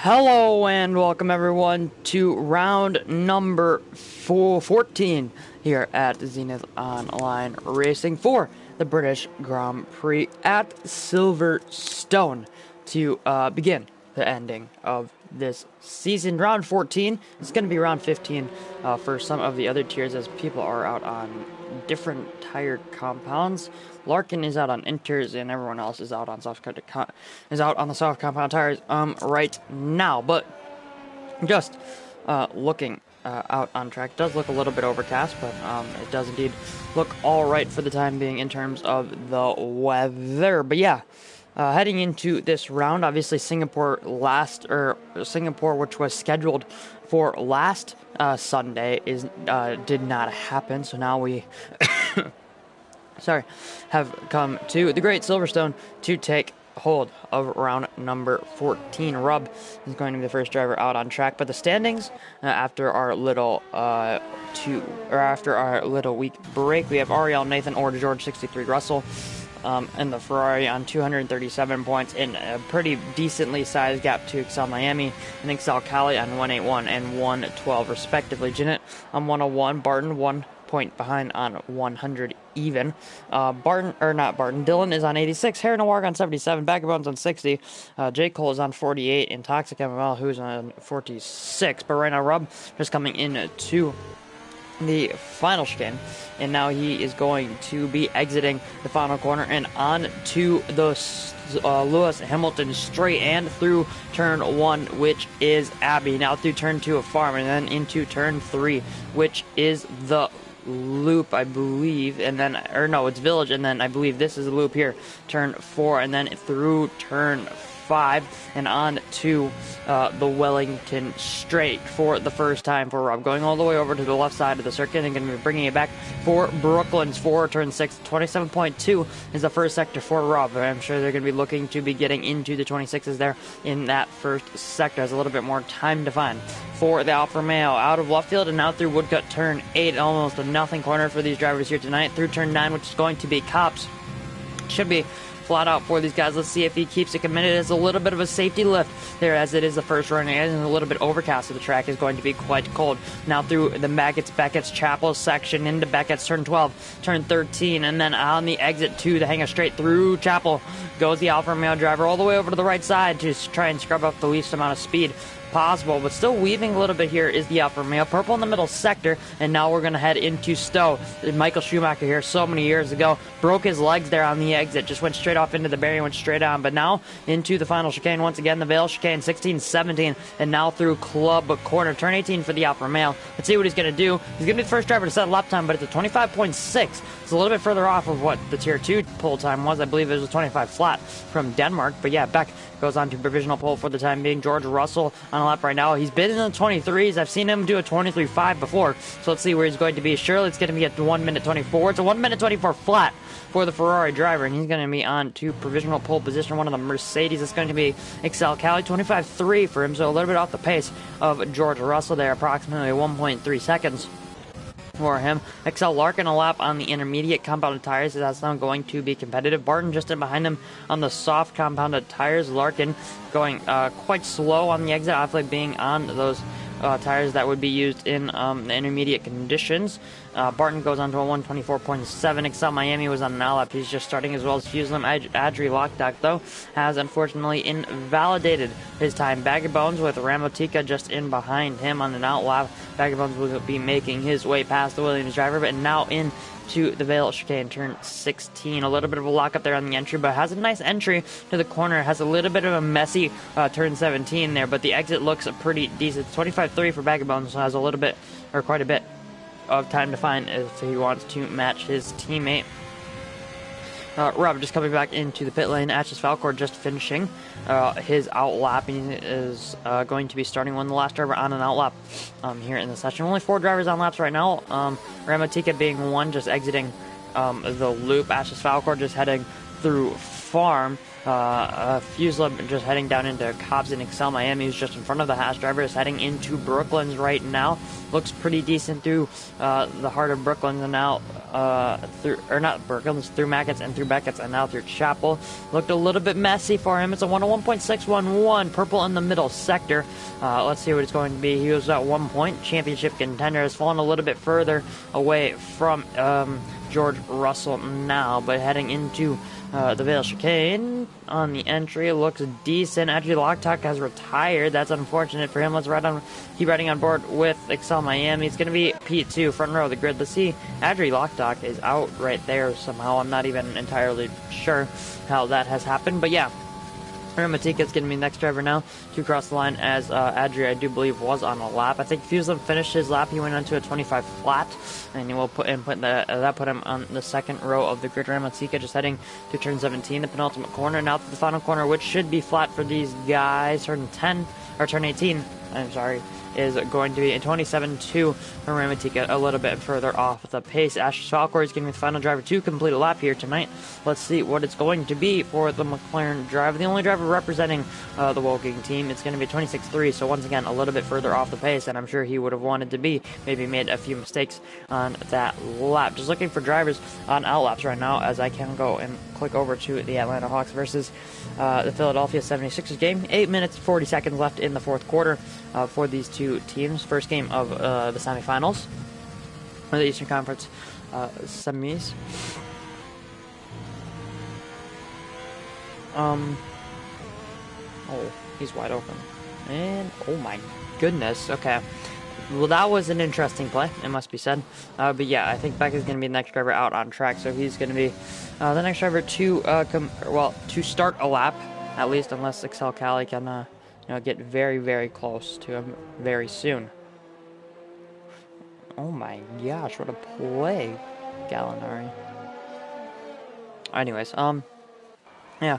Hello and welcome everyone to round number 14 here at Zenith Online Racing for the British Grand Prix at Silverstone to begin the ending of this season. Round 14 is going to be round 15 for some of the other tiers as people are out on different tire compounds. Larkin is out on inters and everyone else is out on the soft compound tires right now. But just looking out on track, it does look a little bit overcast, but it does indeed look all right for the time being in terms of the weather. But yeah, heading into this round, obviously Singapore, which was scheduled for last Sunday, did not happen. So now we have come to the Great Silverstone to take hold of round number 14. Rubb is going to be the first driver out on track, but the standings after our little week break, we have Ariel, Nathan, Orr, George, 63, Russell, and the Ferrari on 237 points in a pretty decently sized gap to Excel Miami and Excel Cali on 181 and 112 respectively. Jeanette on 101, Barton 1 point behind on 100 even. Dylan is on 86, Harry Noir on 77, Vagabonds on 60, J. Cole is on 48, and Toxic MML who's on 46. But right now Rubb just coming into the final chicane, and now he is going to be exiting the final corner and on to the Lewis Hamilton straight and through turn 1, which is Abbey. Now through turn 2 of Farm, and then into turn 3, which is the loop, I believe, and then, or no, it's Village, and then I believe this is the loop here, turn 4, and then through turn 5 and on to the Wellington straight for the first time for Rob, going all the way over to the left side of the circuit and going to be bringing it back for Brooklyn's 4, turn 6. 27.2 is the first sector for Rob. I'm sure they're going to be looking to be getting into the 26s there in that first sector. Has a little bit more time to find for the Alfa Romeo out of left field and now through Woodcut turn 8, almost a nothing corner for these drivers here tonight. Through turn 9, which is going to be Cops, should be flat out for these guys. Let's see if he keeps it committed. It's a little bit of a safety lift there as it is the first run and a little bit overcast, so the track is going to be quite cold. Now through the Beckett's Chapel section into Beckett's turn 12, turn 13, and then on the exit to the hangar straight through Chapel goes the Alfa Romeo driver all the way over to the right side to try and scrub up the least amount of speed possible, but still weaving a little bit here is the Alfa Romeo. Purple in the middle sector, and now we're going to head into Stowe. Michael Schumacher here so many years ago broke his legs there on the exit, just went straight off into the barrier, went straight on, but now into the final chicane once again, the Vale chicane, 16, 17, and now through Club Corner, turn 18 for the Alfa Romeo. Let's see what he's going to do. He's going to be the first driver to set a lap time, but it's a 25.6. It's a little bit further off of what the Tier 2 pole time was. I believe it was a 25 flat from Denmark, but yeah, Beck goes on to provisional pole for the time being. George Russell on a lap right now. He's been in the 23s. I've seen him do a 23.5 before, so let's see where he's going to be. Surely it's going to be at 1 minute 24. It's a 1 minute 24 flat for the Ferrari driver, and he's going to be on to provisional pole position. One of the Mercedes is going to be Excel Cali, 25.3 for him, so a little bit off the pace of George Russell there, approximately 1.3 seconds for him. Excel Larkin a lap on the intermediate compounded tires. That's now going to be competitive. Barton just in behind him on the soft compounded tires. Larkin going quite slow on the exit, obviously being on those tires that would be used in the intermediate conditions. Barton goes on to a 124.7. Excel Miami was on an outlap. He's just starting, as well as Fuselim. Adri Lockdock, though, has unfortunately invalidated his time. Bag of Bones with Ramotika just in behind him on an outlap. Bag of Bones will be making his way past the Williams driver, but now in to the Vale chicane, turn 16. A little bit of a lockup there on the entry, but has a nice entry to the corner. Has a little bit of a messy turn 17 there, but the exit looks pretty decent. 25.3 for Bag of Bones, so has a little bit, or quite a bit, of time to find if he wants to match his teammate. Rob just coming back into the pit lane. Ashes Falcor just finishing his outlap. He is going to be starting one, the last driver on an outlap here in the session. Only 4 drivers on laps right now. Ramotika being one, just exiting the loop. Ashes Falcor just heading through Farm. Fuselab just heading down into Cobbs and Excel Miami, who's just in front of the Haas driver, is heading into Brooklands right now. Looks pretty decent through the heart of Brooklands and now through Mackett's and through Beckett's and now through Chapel. Looked a little bit messy for him. It's a 101.611, purple in the middle sector. Let's see what it's going to be. He was at 1 point. Championship contender has fallen a little bit further away from George Russell now, but heading into the Vale Chicane on the entry looks decent. Adri Locktuck has retired. That's unfortunate for him. Keep riding on board with Excel Miami. It's going to be P2, front row of the grid. Let's see. Adri Locktuck is out right there somehow. I'm not even entirely sure how that has happened, but yeah. Matika is going to be the next driver now to cross the line, as Adri, I do believe, was on a lap. I think Fuselab finished his lap. He went onto a 25 flat, and he will that put him on the second row of the grid. Matika just heading to turn 17, the penultimate corner. Now to the final corner, which should be flat for these guys. Turn 18. I'm sorry. Is going to be a 27-2 for Ramatika, a little bit further off the pace. Asher Falkor is going to be the final driver to complete a lap here tonight. Let's see what it's going to be for the McLaren driver, the only driver representing the Woking team. It's going to be 26-3, so once again, a little bit further off the pace, and I'm sure he would have wanted to be. Maybe made a few mistakes on that lap. Just looking for drivers on outlaps right now, as I can go and click over to the Atlanta Hawks versus the Philadelphia 76ers game. 8 minutes, 40 seconds left in the fourth quarter for these two teams. First game of the semifinals, or the Eastern Conference semis. Oh, he's wide open. And, oh my goodness, okay. Well, that was an interesting play, it must be said. But yeah, I think Beck is going to be the next driver out on track, so he's going to be the next driver to start a lap, at least, unless Excel Cali can get very, very close to him very soon. Oh my gosh, what a play, Gallinari. Anyways, yeah.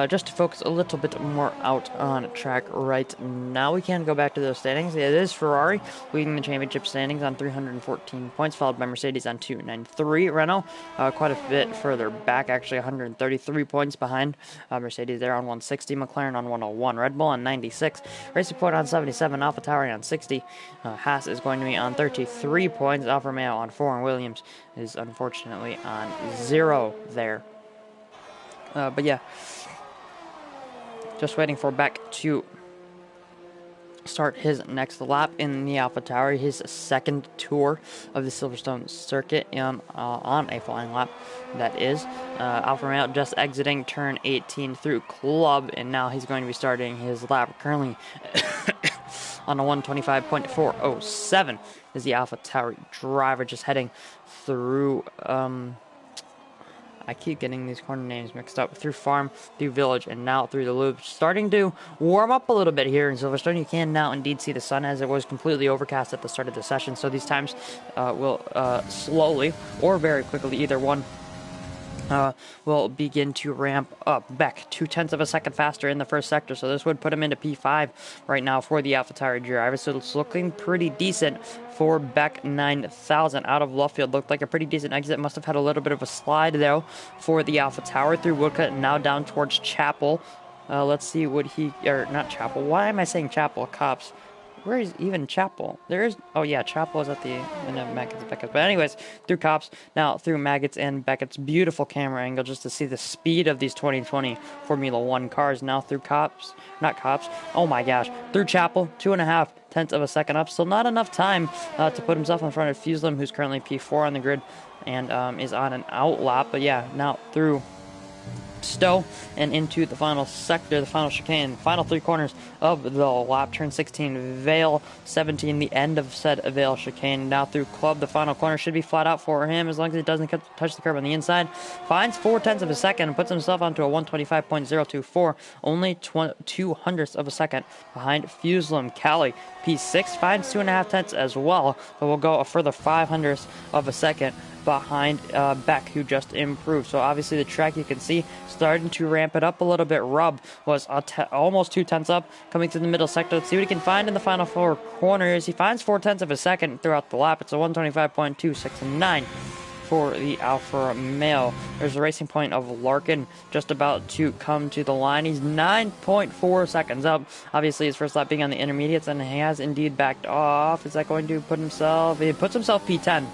Just to focus a little bit more out on track right now, we can go back to those standings. It is Ferrari leading the championship standings on 314 points, followed by Mercedes on 293. Renault quite a bit further back, actually 133 points behind. Mercedes there on 160, McLaren on 101, Red Bull on 96, Racing Point on 77, AlphaTauri on 60. Haas is going to be on 33 points, Alfa Romeo on 4, and Williams is unfortunately on 0 there. But yeah. Just waiting for Beck to start his next lap in the AlphaTauri, his second tour of the Silverstone circuit on a flying lap, that is. Alfa Romeo just exiting turn 18 through Club, and now he's going to be starting his lap currently on a 125.407 is the AlphaTauri driver, just heading through I keep getting these corner names mixed up. Through Farm, through Village, and now through the Loop. Starting to warm up a little bit here in Silverstone. You can now indeed see the sun, as it was completely overcast at the start of the session. So these times will slowly or very quickly, either one, will begin to ramp up. Beck, 0.2 of a second faster in the first sector, so this would put him into P5 right now for the AlphaTauri driver, so it's looking pretty decent for Beck. 9,000 out of left field. Looked like a pretty decent exit. Must have had a little bit of a slide, though, for the AlphaTauri through Woodcut and now down towards Chapel. Let's see what not Chapel. Why am I saying Chapel? Cops. Where is even Chapel? Oh yeah, Chapel is at the end of Maggots and Beckett's. But anyways, through Cops, now through Maggots and Beckett's. Beautiful camera angle just to see the speed of these 2020 Formula 1 cars. Now through oh my gosh, through Chapel, 2.5 of a second up. Still not enough time to put himself in front of Fuselab, who's currently P4 on the grid and is on an out lap. But yeah, now through Stowe and into the final sector, the final chicane, final 3 corners of the lap. Turn 16, Vale 17, the end of said Vale chicane. Now through Club, the final corner should be flat out for him as long as it doesn't touch the curb on the inside. Finds 0.4 of a second and puts himself onto a 125.024, only 0.02 of a second behind Fuselab. Cali P6 finds 2.5 as well, but will go a further 0.05 of a second behind Beck, who just improved. So obviously the track, you can see, starting to ramp it up a little bit. Rub was almost 0.2 up, coming to the middle sector. Let's see what he can find in the final 4 corners. He finds 0.4 of a second throughout the lap. It's a 125.269. for the Alfa Romeo. There's a racing point of Larkin just about to come to the line. He's 9.4 seconds up. Obviously, his first lap being on the intermediates, and he has indeed backed off. Is that going to put himself... He puts himself P10,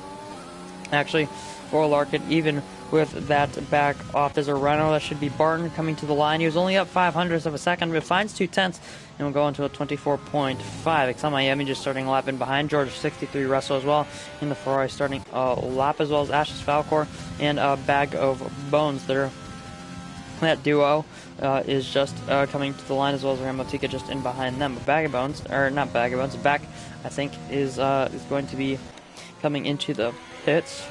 actually, for Larkin, even with that back off. There's a Renault. That should be Barton coming to the line. He was only up 0.05 of a second, but finds 2/10, and we'll go into a 24.5. Excel Miami just starting a lap in behind. George 63 Russell as well in the Ferrari starting a lap, as well as Ashes Falcor and a Bag of Bones there. That duo is just coming to the line, as well as Ramotika just in behind them. But Bag of Bones, or not Bag of Bones, Back, I think, is going to be coming into the pits.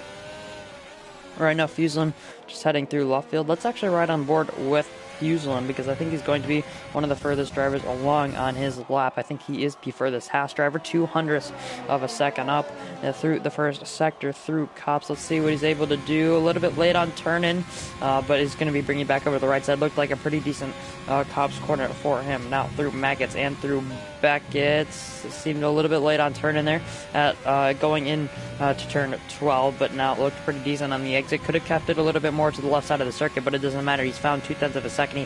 Right now, Fuselin just heading through left field. Let's actually ride on board with Fuselin, because I think he's going to be one of the furthest drivers along on his lap. I think he is the furthest Haas driver, 0.02 of a second up through the first sector through Copse. Let's see what he's able to do. A little bit late on turn-in, but he's going to be bringing back over the right side. Looked like a pretty decent Copse corner for him. Now through Maggots and through Beckett. Seemed a little bit late on turn in there at going in to turn 12, but now it looked pretty decent on the exit. Could have kept it a little bit more to the left side of the circuit, but it doesn't matter. He's found 0.2 of a second. He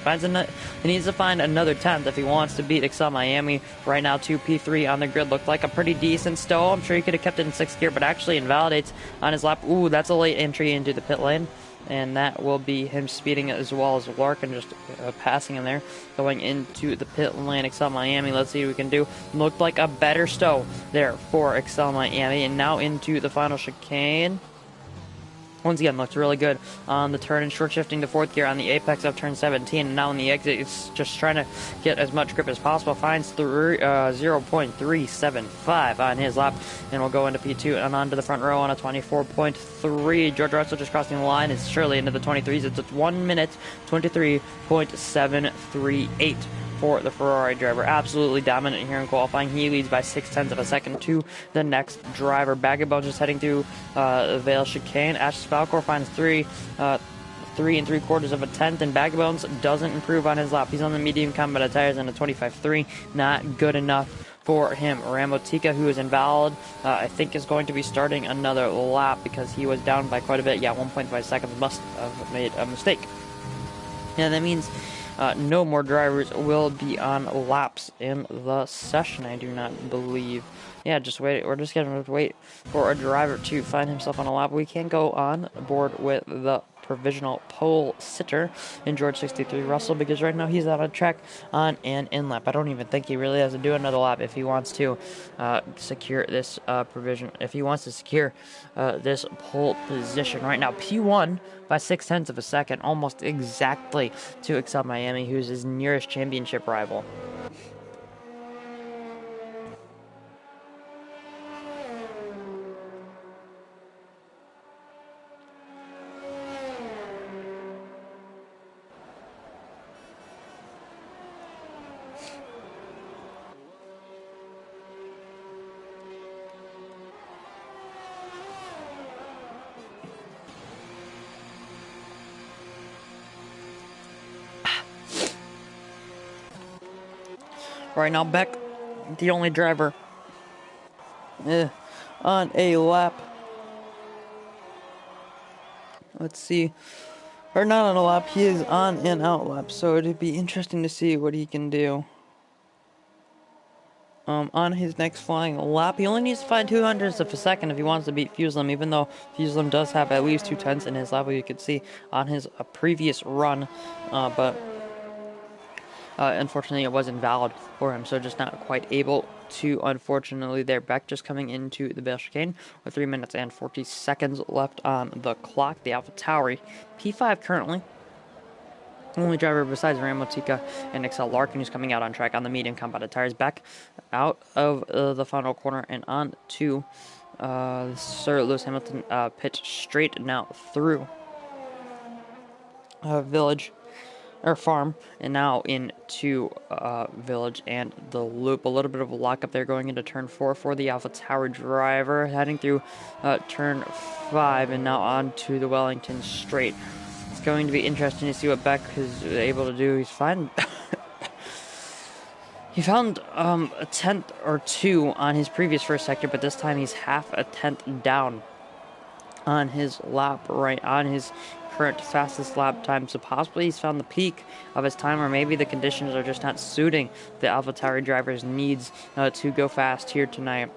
needs to find another 10th if he wants to beat Excel Miami. Right now, 2 P3 on the grid. Looked like a pretty decent stow. I'm sure he could have kept it in 6th gear, but actually invalidates on his lap. Ooh, that's a late entry into the pit lane. And that will be him speeding as well as Larkin, just passing him there. Going into the pit lane, Excel Miami. Let's see what we can do. Looked like a better stow there for Excel Miami. And now into the final chicane. Once again, looks really good on the turn and short shifting to 4th gear on the apex of turn 17. And now on the exit, it's just trying to get as much grip as possible. Finds 0.375 on his lap, and we'll go into P2 and onto the front row on a 24.3. George Russell just crossing the line is surely into the 23s. It's 1 minute 23.738. For the Ferrari driver. Absolutely dominant here in qualifying. He leads by 0.6 of a second to the next driver. Bag of Bones just heading through Vale Chicane. Ashes Falcor finds 3 3.75 of a tenth, and Bag of Bones doesn't improve on his lap. He's on the medium combat tires and a 25.3. Not good enough for him. Ramotika, who is invalid, I think is going to be starting another lap because he was down by quite a bit. Yeah, 1.5 seconds. Must have made a mistake. Yeah, that means no more drivers will be on laps in the session, I do not believe. Yeah, just wait. We're just going to wait for a driver to find himself on a lap. We can go on board with the provisional pole sitter in George 63 Russell, because right now he's on a track on an in lap. I don't even think he really has to do another lap if he wants to secure this provision. If he wants to secure this pole position right now, P1 by 0.6 of a second, almost exactly to Excel Miami, who's his nearest championship rival. Right now, Beck, the only driver on a lap. Let's see. Or not on a lap, he is on an out lap, so it'd be interesting to see what he can do on his next flying lap. He only needs to find 0.02 of a second if he wants to beat Fuselin, even though Fuselin does have at least 0.2 in his lap, you could see on his previous run, but unfortunately, it was invalid for him, so just not quite able to, unfortunately, there. Beck just coming into the Bale Chicane with 3 minutes and 40 seconds left on the clock. The Alpha Tauri, P5 currently. Only driver besides Ramotika and Excel Larkin, who's coming out on track on the medium compounded tires. Back out of the final corner and on to Sir Lewis Hamilton pit straight now through Village. Or farm, and now into Village and the loop. A little bit of a lockup there going into turn 4 for the Alpha Tower driver, heading through turn 5 and now on to the Wellington straight. It's going to be interesting to see what Beck is able to do. He's fine. He found a tenth or two on his previous first sector, but this time he's half a tenth down on his lap, right on his current fastest lap time. So possibly he's found the peak of his time, or maybe the conditions are just not suiting the AlphaTauri driver's needs to go fast here tonight.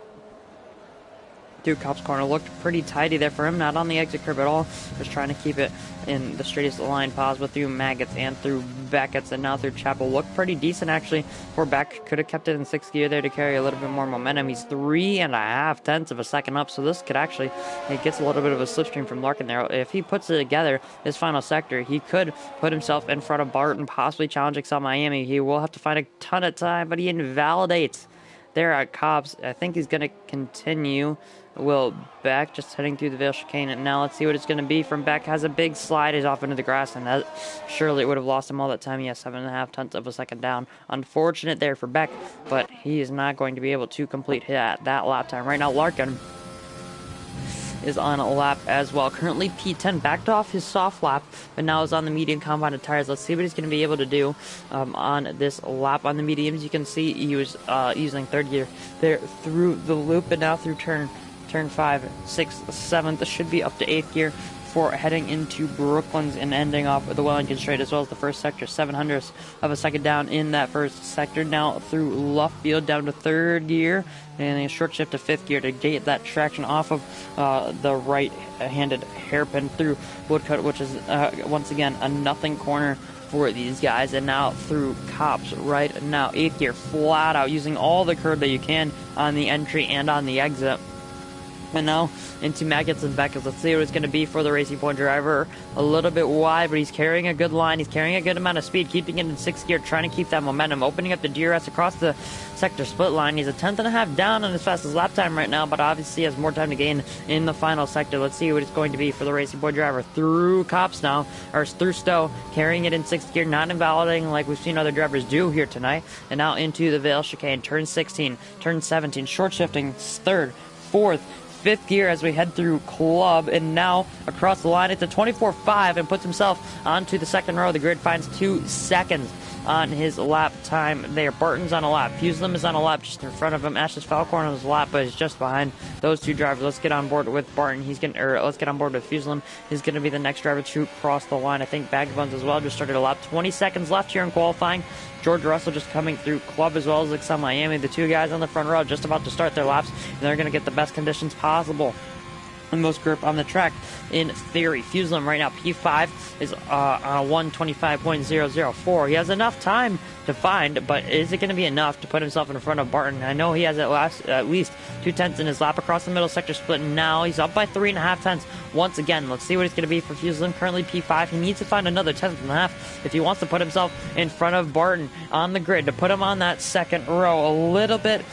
Through Cop's corner, looked pretty tidy there for him, not on the exit curve at all, just trying to keep it in the straightest line possible through Maggots and through Beckett's and now through Chapel. Looked pretty decent actually for Beck, could have kept it in 6th gear there to carry a little bit more momentum. He's 3.5 tenths of a second up, so this could actually, it gets a little bit of a slipstream from Larkin there. If he puts it together, this final sector, he could put himself in front of Barton, possibly challenge Excel Miami. He will have to find a ton of time, but he invalidates there at Cobbs. I think he's going to continue. Will Beck just heading through the Vale chicane, and now let's see what it's going to be from Beck. Has a big slide, is off into the grass, and that surely would have lost him all that time. He has 7.5 tenths of a second down. Unfortunate there for Beck, but he is not going to be able to complete that lap time. Right now, Larkin is on a lap as well. Currently P10, backed off his soft lap, but now is on the medium compounded tires. Let's see what he's going to be able to do on this lap on the mediums. You can see he was using 3rd gear there through the loop, and now through turn 5, 6th, 7th. This should be up to 8th gear for heading into Brooklands and ending off with the Wellington straight, as well as the first sector. 7/100ths of a second down in that first sector. Now through Luffield down to 3rd gear, and a short shift to 5th gear to get that traction off of the right-handed hairpin through Woodcut, which is once again a nothing corner for these guys. And now through Cops right now, 8th gear, flat out using all the curb that you can on the entry and on the exit. And now into Maggots and Beckett. Let's see what it's going to be for the Racing Point driver. A little bit wide, but he's carrying a good line. He's carrying a good amount of speed, keeping it in 6th gear, trying to keep that momentum, opening up the DRS across the sector split line. He's a 10.5 down on his fastest lap time right now, but obviously has more time to gain in the final sector. Let's see what it's going to be for the Racing Point driver. Through Cops now, or through Stowe, carrying it in 6th gear, not invalidating like we've seen other drivers do here tonight. And now into the Vale chicane, turn 16, turn 17, short shifting 3rd, 4th, 5th gear as we head through Club, and now across the line it's a 24.5 and puts himself onto the 2nd row of the grid, finds 2 seconds on his lap time there. Barton's on a lap, Fuselim is on a lap just in front of him, Ashes Falcorn on his lap, but he's just behind those two drivers. Let's get on board with Barton. Let's get on board with Fuselim. He's going to be the next driver to cross the line. I think Vagabonds as well just started a lap. 20 seconds left here in qualifying. George Russell just coming through Club, as well as Excel Miami. The two guys on the front row just about to start their laps, and they're going to get the best conditions possible and most grip on the track in theory. Fuselim right now, P5 is on a 125.004. He has enough time to find, but is it going to be enough to put himself in front of Barton? I know he has at least 2 tenths in his lap across the middle sector split. Now he's up by 3.5 tenths once again. Let's see what it's going to be for Fuselim. Currently P5. He needs to find another 10.5 if he wants to put himself in front of Barton on the grid, to put him on that 2nd row. A little bit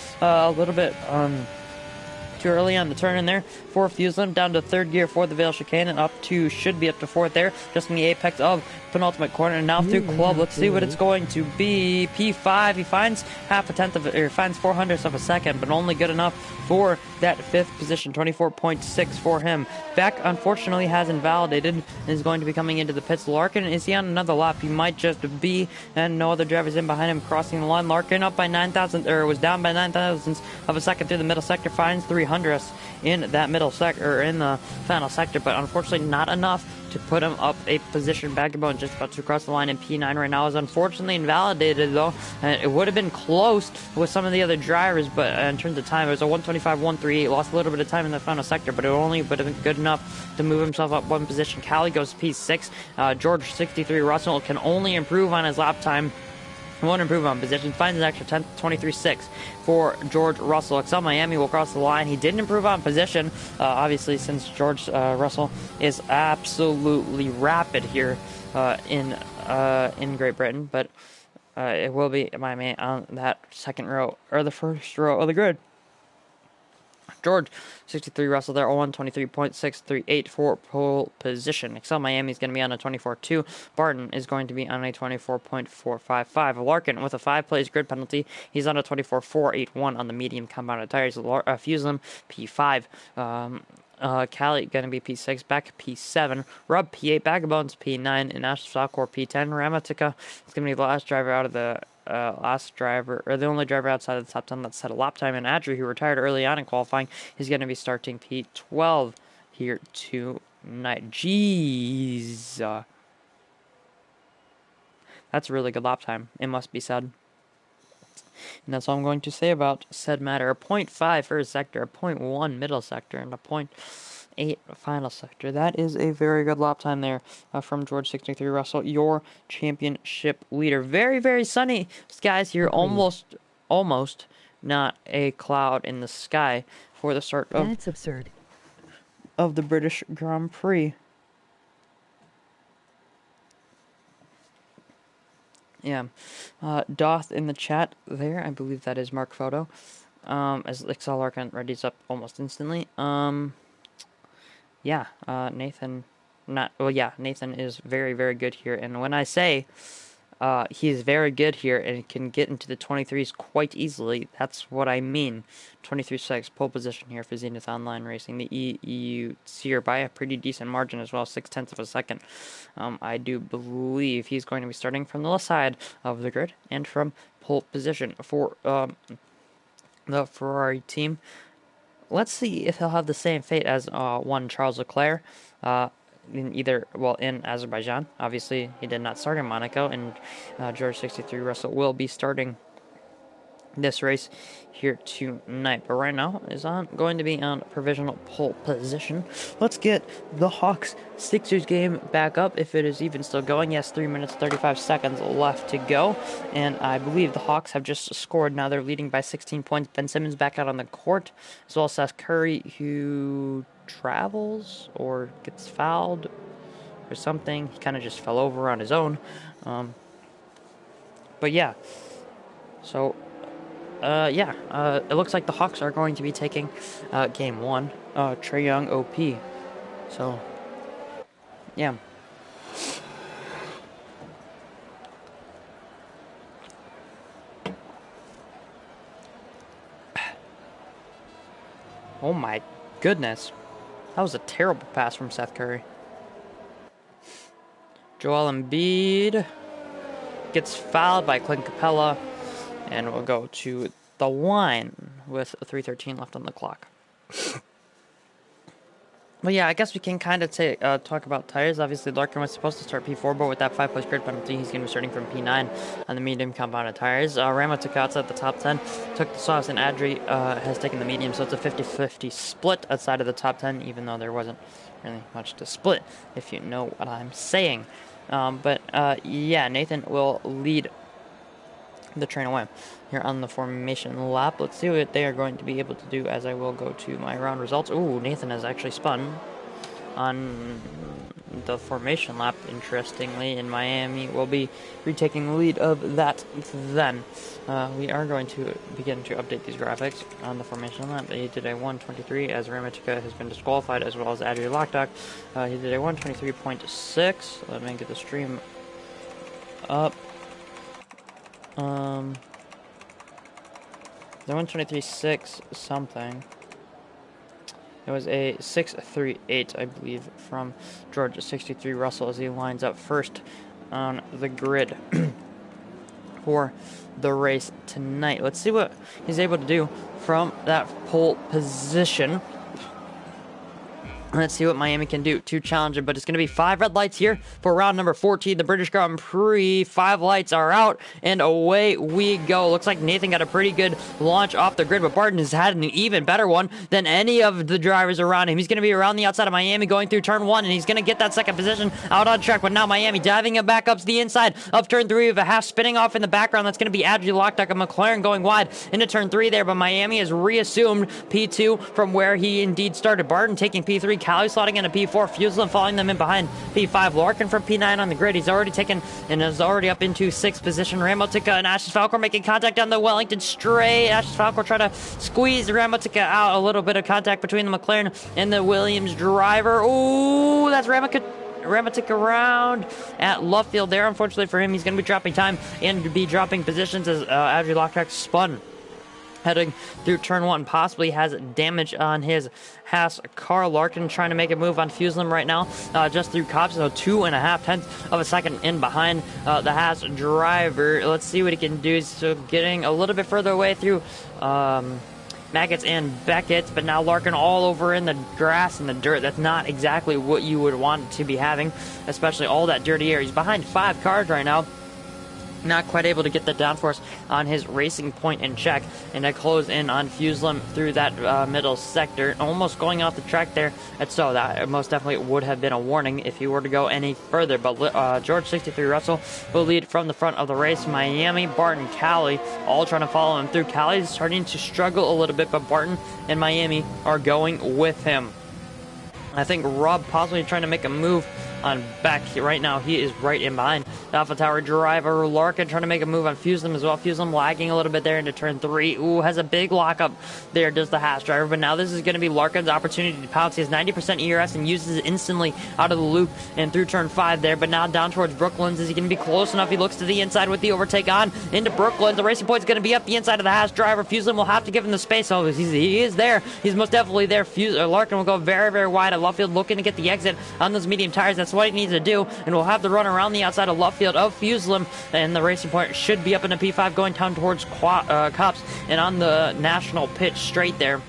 too early on the turn in there for Fuselim, down to 3rd gear for the Vale chicane, and should be up to 4th there, just in the apex of penultimate corner. And now through Club, let's see what it's going to be. P5, he finds finds 400ths of a second, but only good enough for that 5th position, 24.6 for him. Beck unfortunately has invalidated and is going to be coming into the pits. Larkin, is he on another lap? He might just be, and no other drivers in behind him crossing the line. Larkin up by 9,000, or was down by 9,000ths of a second through the middle sector, finds 300ths in that middle sector, or in the final sector, but unfortunately not enough to put him up a position. Vagabond just about to cross the line in P9 right now, is unfortunately invalidated though, and it would have been close with some of the other drivers, but in terms of time it was a 125.138. Lost a little bit of time in the final sector, but it only would have been good enough to move himself up one position. Callie goes P6. George 63 Russell can only improve on his lap time, won't improve on position, finds an extra 10th, 23.6 for George Russell. Excel Miami will cross the line. He didn't improve on position, obviously, since George Russell is absolutely rapid here in Great Britain, but it will be Miami on that 2nd row, or the 1st row of the grid. George 63 Russell there, 123.638 for pole position. Excel Miami is going to be on a 24.2. Barton is going to be on a 24.455. Larkin with a 5 plays grid penalty. He's on a 24.481 on the medium compounded tires. Fuselim P5. Callie going to be P6, Beck P7, Rub P8, Vagabonds P9, and Ash Falcor P10. Ramatica is going to be the last driver out of the the only driver outside of the top 10 that's set a lap time. And Adri, who retired early on in qualifying, is going to be starting P12 here tonight. Jeez. That's a really good lap time, it must be said. And that's all I'm going to say about said matter. A 0.5 first sector, a 0.1 middle sector, and a 0.8 final sector. That is a very good lap time there from George 63 Russell, your championship leader. Very, very sunny skies here. Almost not a cloud in the sky for the start of, That's absurd, of the British Grand Prix. Yeah. Doth in the chat there. I believe that is Mark Photo. As Excel Larkin readies up almost instantly. Yeah. Nathan is very, very good here. And when I say he is very good here and can get into the 23s quite easily, that's what I mean. 23.6 pole position here for Zenith Online Racing. The EU here by a pretty decent margin as well, 0.6 of a second. I do believe he's going to be starting from the left side of the grid and from pole position for the Ferrari team. Let's see if he'll have the same fate as one Charles Leclerc. In Azerbaijan. Obviously, he did not start in Monaco, and George 63 Russell will be starting this race here tonight. But right now is going to be on provisional pole position. Let's get the Hawks Sixers game back up, if it is even still going. Yes, 3 minutes 35 seconds left to go, and I believe the Hawks have just scored. Now they're leading by 16 points. Ben Simmons back out on the court, as well as Seth Curry, who travels or gets fouled or something. He kind of just fell over on his own. But yeah, so it looks like the Hawks are going to be taking game one. Trae Young OP. So yeah. Oh my goodness. That was a terrible pass from Seth Curry. Joel Embiid gets fouled by Clint Capella, and we'll go to the line with 3:13 left on the clock. Well, yeah, I guess we can kind of talk about tires. Obviously, Larkin was supposed to start P4, but with that 5-place grid penalty, he's going to be starting from P9 on the medium compounded tires. Ramo took outside the top 10, took the softs, and Adri has taken the medium, so it's a 50-50 split outside of the top 10, even though there wasn't really much to split, if you know what I'm saying. Yeah, Nathan will lead the train away here on the formation lap. Let's see what they are going to be able to do as I will go to my round results. Ooh, Nathan has actually spun on the formation lap, interestingly, in Miami. Will be retaking the lead of that then. We are going to begin to update these graphics on the formation lap. He did a 1:23 as Ramatika has been disqualified, as well as Adri Lockdock. He did a 1:23.6. Let me get the stream up. The 1:23.6 something. It was a 6:38, I believe, from George 63 Russell as he lines up first on the grid for the race tonight. Let's see what he's able to do from that pole position. Let's see what Miami can do to challenge him. But it's going to be 5 red lights here for round number 14, the British Grand Prix. 5 lights are out, and away we go. Looks like Nathan got a pretty good launch off the grid, but Barton has had an even better one than any of the drivers around him. He's going to be around the outside of Miami going through turn 1, and he's going to get that second position out on track. But now Miami diving it back up to the inside of turn 3 with a half spinning off in the background. That's going to be Adri Lockdock of McLaren going wide into turn 3 there, but Miami has reassumed P2 from where he indeed started. Barton taking P3, Cali slotting into P4, Fuselin following them in behind P5. Larkin from P9 on the grid. He's already taken and is already up into 6th position. Ramotica and Ashes Falcor making contact on the Wellington straight. Ashes Falcor trying to squeeze Ramotica out. A little bit of contact between the McLaren and the Williams driver. Ooh, that's Ramotica around at left field there. Unfortunately for him, he's going to be dropping time and be dropping positions as Adri Lockdock spun heading through turn 1, possibly has damage on his Haas car. Larkin trying to make a move on Fuselin right now, just through cops, so 2.5 tenths of a second in behind the Haas driver. Let's see what he can do. So getting a little bit further away through Maggots and Beckett's, but now Larkin all over in the grass and the dirt. That's not exactly what you would want to be having, especially all that dirty air. He's behind 5 cars right now. Not quite able to get the downforce on his racing point in check, and I close in on Fuselem through that middle sector, almost going off the track there. And so that most definitely would have been a warning if he were to go any further. But George 63 Russell will lead from the front of the race. Miami, Barton, Cali, all trying to follow him through. Cali is starting to struggle a little bit, but Barton and Miami are going with him. I think Rob possibly trying to make a move on Beck. Right now, he is right in behind the Alpha Tower driver. Larkin trying to make a move on Fuselem as well. Fuselem lagging a little bit there into turn 3. Ooh, has a big lockup there, does the Haas driver. But now this is going to be Larkin's opportunity to pounce. He has 90% ERS and uses it instantly out of the loop and through turn 5 there. But now down towards Brooklands. Is he going to be close enough? He looks to the inside with the overtake on into Brooklands. The racing point's going to be up the inside of the Haas driver. Fuselem will have to give him the space. Oh, he is there. He's most definitely there. Larkin will go very, very wide at left field, looking to get the exit on those medium tires. That's what he needs to do, and we'll have to run around the outside of left field of Fuselem, and the racing point should be up in the P5 going down towards Cops and on the national pitch straight there.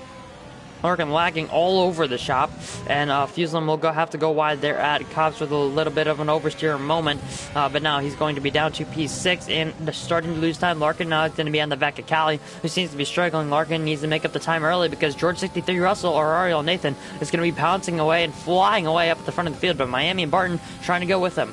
Larkin lagging all over the shop, and Fuselem will have to go wide there at Cops with a little bit of an oversteer moment, but now he's going to be down to P6 and starting to lose time. Larkin now is going to be on the back of Cali, who seems to be struggling. Larkin needs to make up the time early because George 63 Russell or Ariel Nathan is going to be pouncing away and flying away up at the front of the field, but Miami and Barton trying to go with him.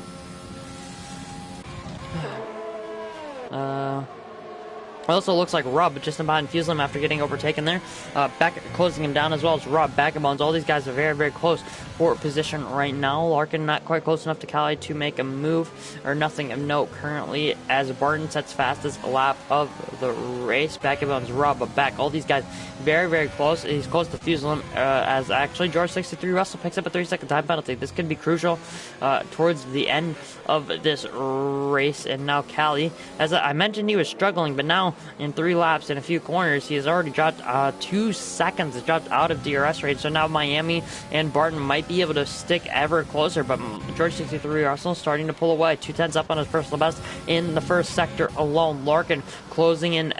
Also looks like Rubb just in behind Fuselem after getting overtaken there. Back closing him down as well as Rubb, Back-and-Bones. All these guys are very, very close for position right now. Larkin not quite close enough to Cali to make a move, or nothing of note currently, as Barton sets fastest lap of the race. Back-and-Bones, Rubb, Back. All these guys very, very close. He's close to Fuselem, as actually George 63 Russell picks up a 3-second time penalty. This could be crucial towards the end of this race. And now Cali, as I mentioned, he was struggling, but now in 3 laps and a few corners, he has already dropped 2 seconds. It's dropped out of DRS range. So now Miami and Barton might be able to stick ever closer, but George 63 Russell starting to pull away. 2/10 up on his personal best in the first sector alone. Larkin closing in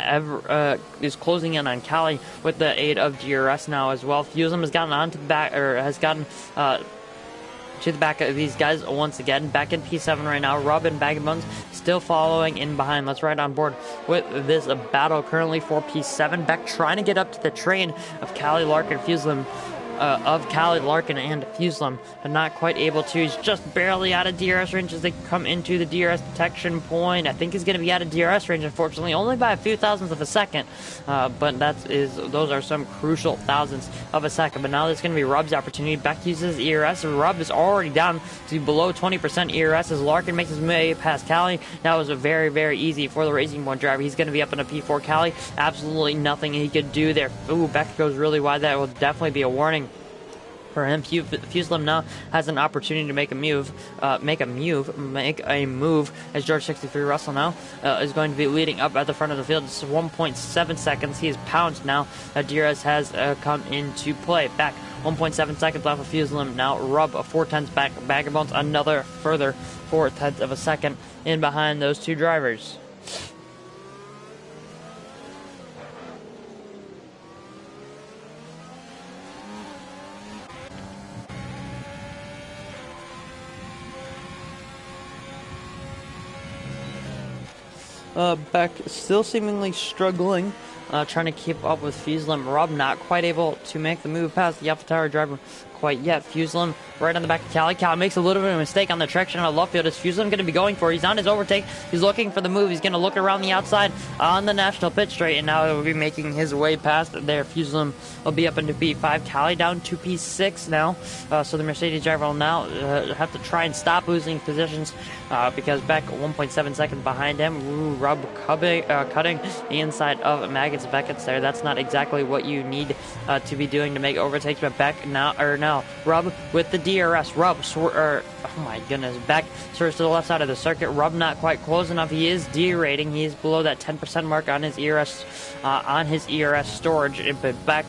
is closing in on Cali with the aid of DRS now as well. Fuselem has gotten onto the back, or has gotten to the back of these guys once again. Back in P7 right now. Rubb and Back-and-Bones still following in behind. Let's ride on board with this battle currently for P7. Beck trying to get up to the train of Cali, Larkin, Fuselem. Larkin, and Fuselem, but not quite able to. He's just barely out of DRS range as they come into the DRS detection point. I think he's going to be out of DRS range, unfortunately, only by a few thousandths of a second, but those are some crucial thousandths of a second. But now there's going to be Rubb's opportunity. Beck uses ERS. Rubb is already down to below 20% ERS as Larkin makes his way past Cali. That was a very, very easy for the Racing Point driver. He's going to be up in a P4. Cali, absolutely nothing he could do there. Ooh, Beck goes really wide. That will definitely be a warning for him. Fuselem now has an opportunity to make a move, as George 63 Russell now is going to be leading up at the front of the field. It's 1.7 seconds. He is pounced now. DRS has come into play. Back 1.7 seconds off of Fuselem. Now Rubb 4/10 back. Back-and-Bones another further 4/10 of a second in behind those two drivers. Beck still seemingly struggling, trying to keep up with Fuselem. Rubb not quite able to make the move past the Alpha Tower driver quite yet. Fuselem right on the back of Cali. Cali makes a little bit of a mistake on the traction on the left field. Is Fuselem going to be going for it? He's on his overtake. He's looking for the move. He's going to look around the outside on the national pit straight, and now he'll be making his way past there. Fuselem will be up into P5. Cali down to P6 now. So the Mercedes driver will now have to try and stop losing positions because Beck 1.7 seconds behind him. Ooh, Rubb cutting the inside of Maggots Beckett's there. That's not exactly what you need to be doing to make overtakes, but Beck now Rubb with the DRS. Rubb, oh my goodness, Beck swerves to the left side of the circuit. Rubb not quite close enough. He is derating. He's below that 10% mark on his ERS storage. But Beck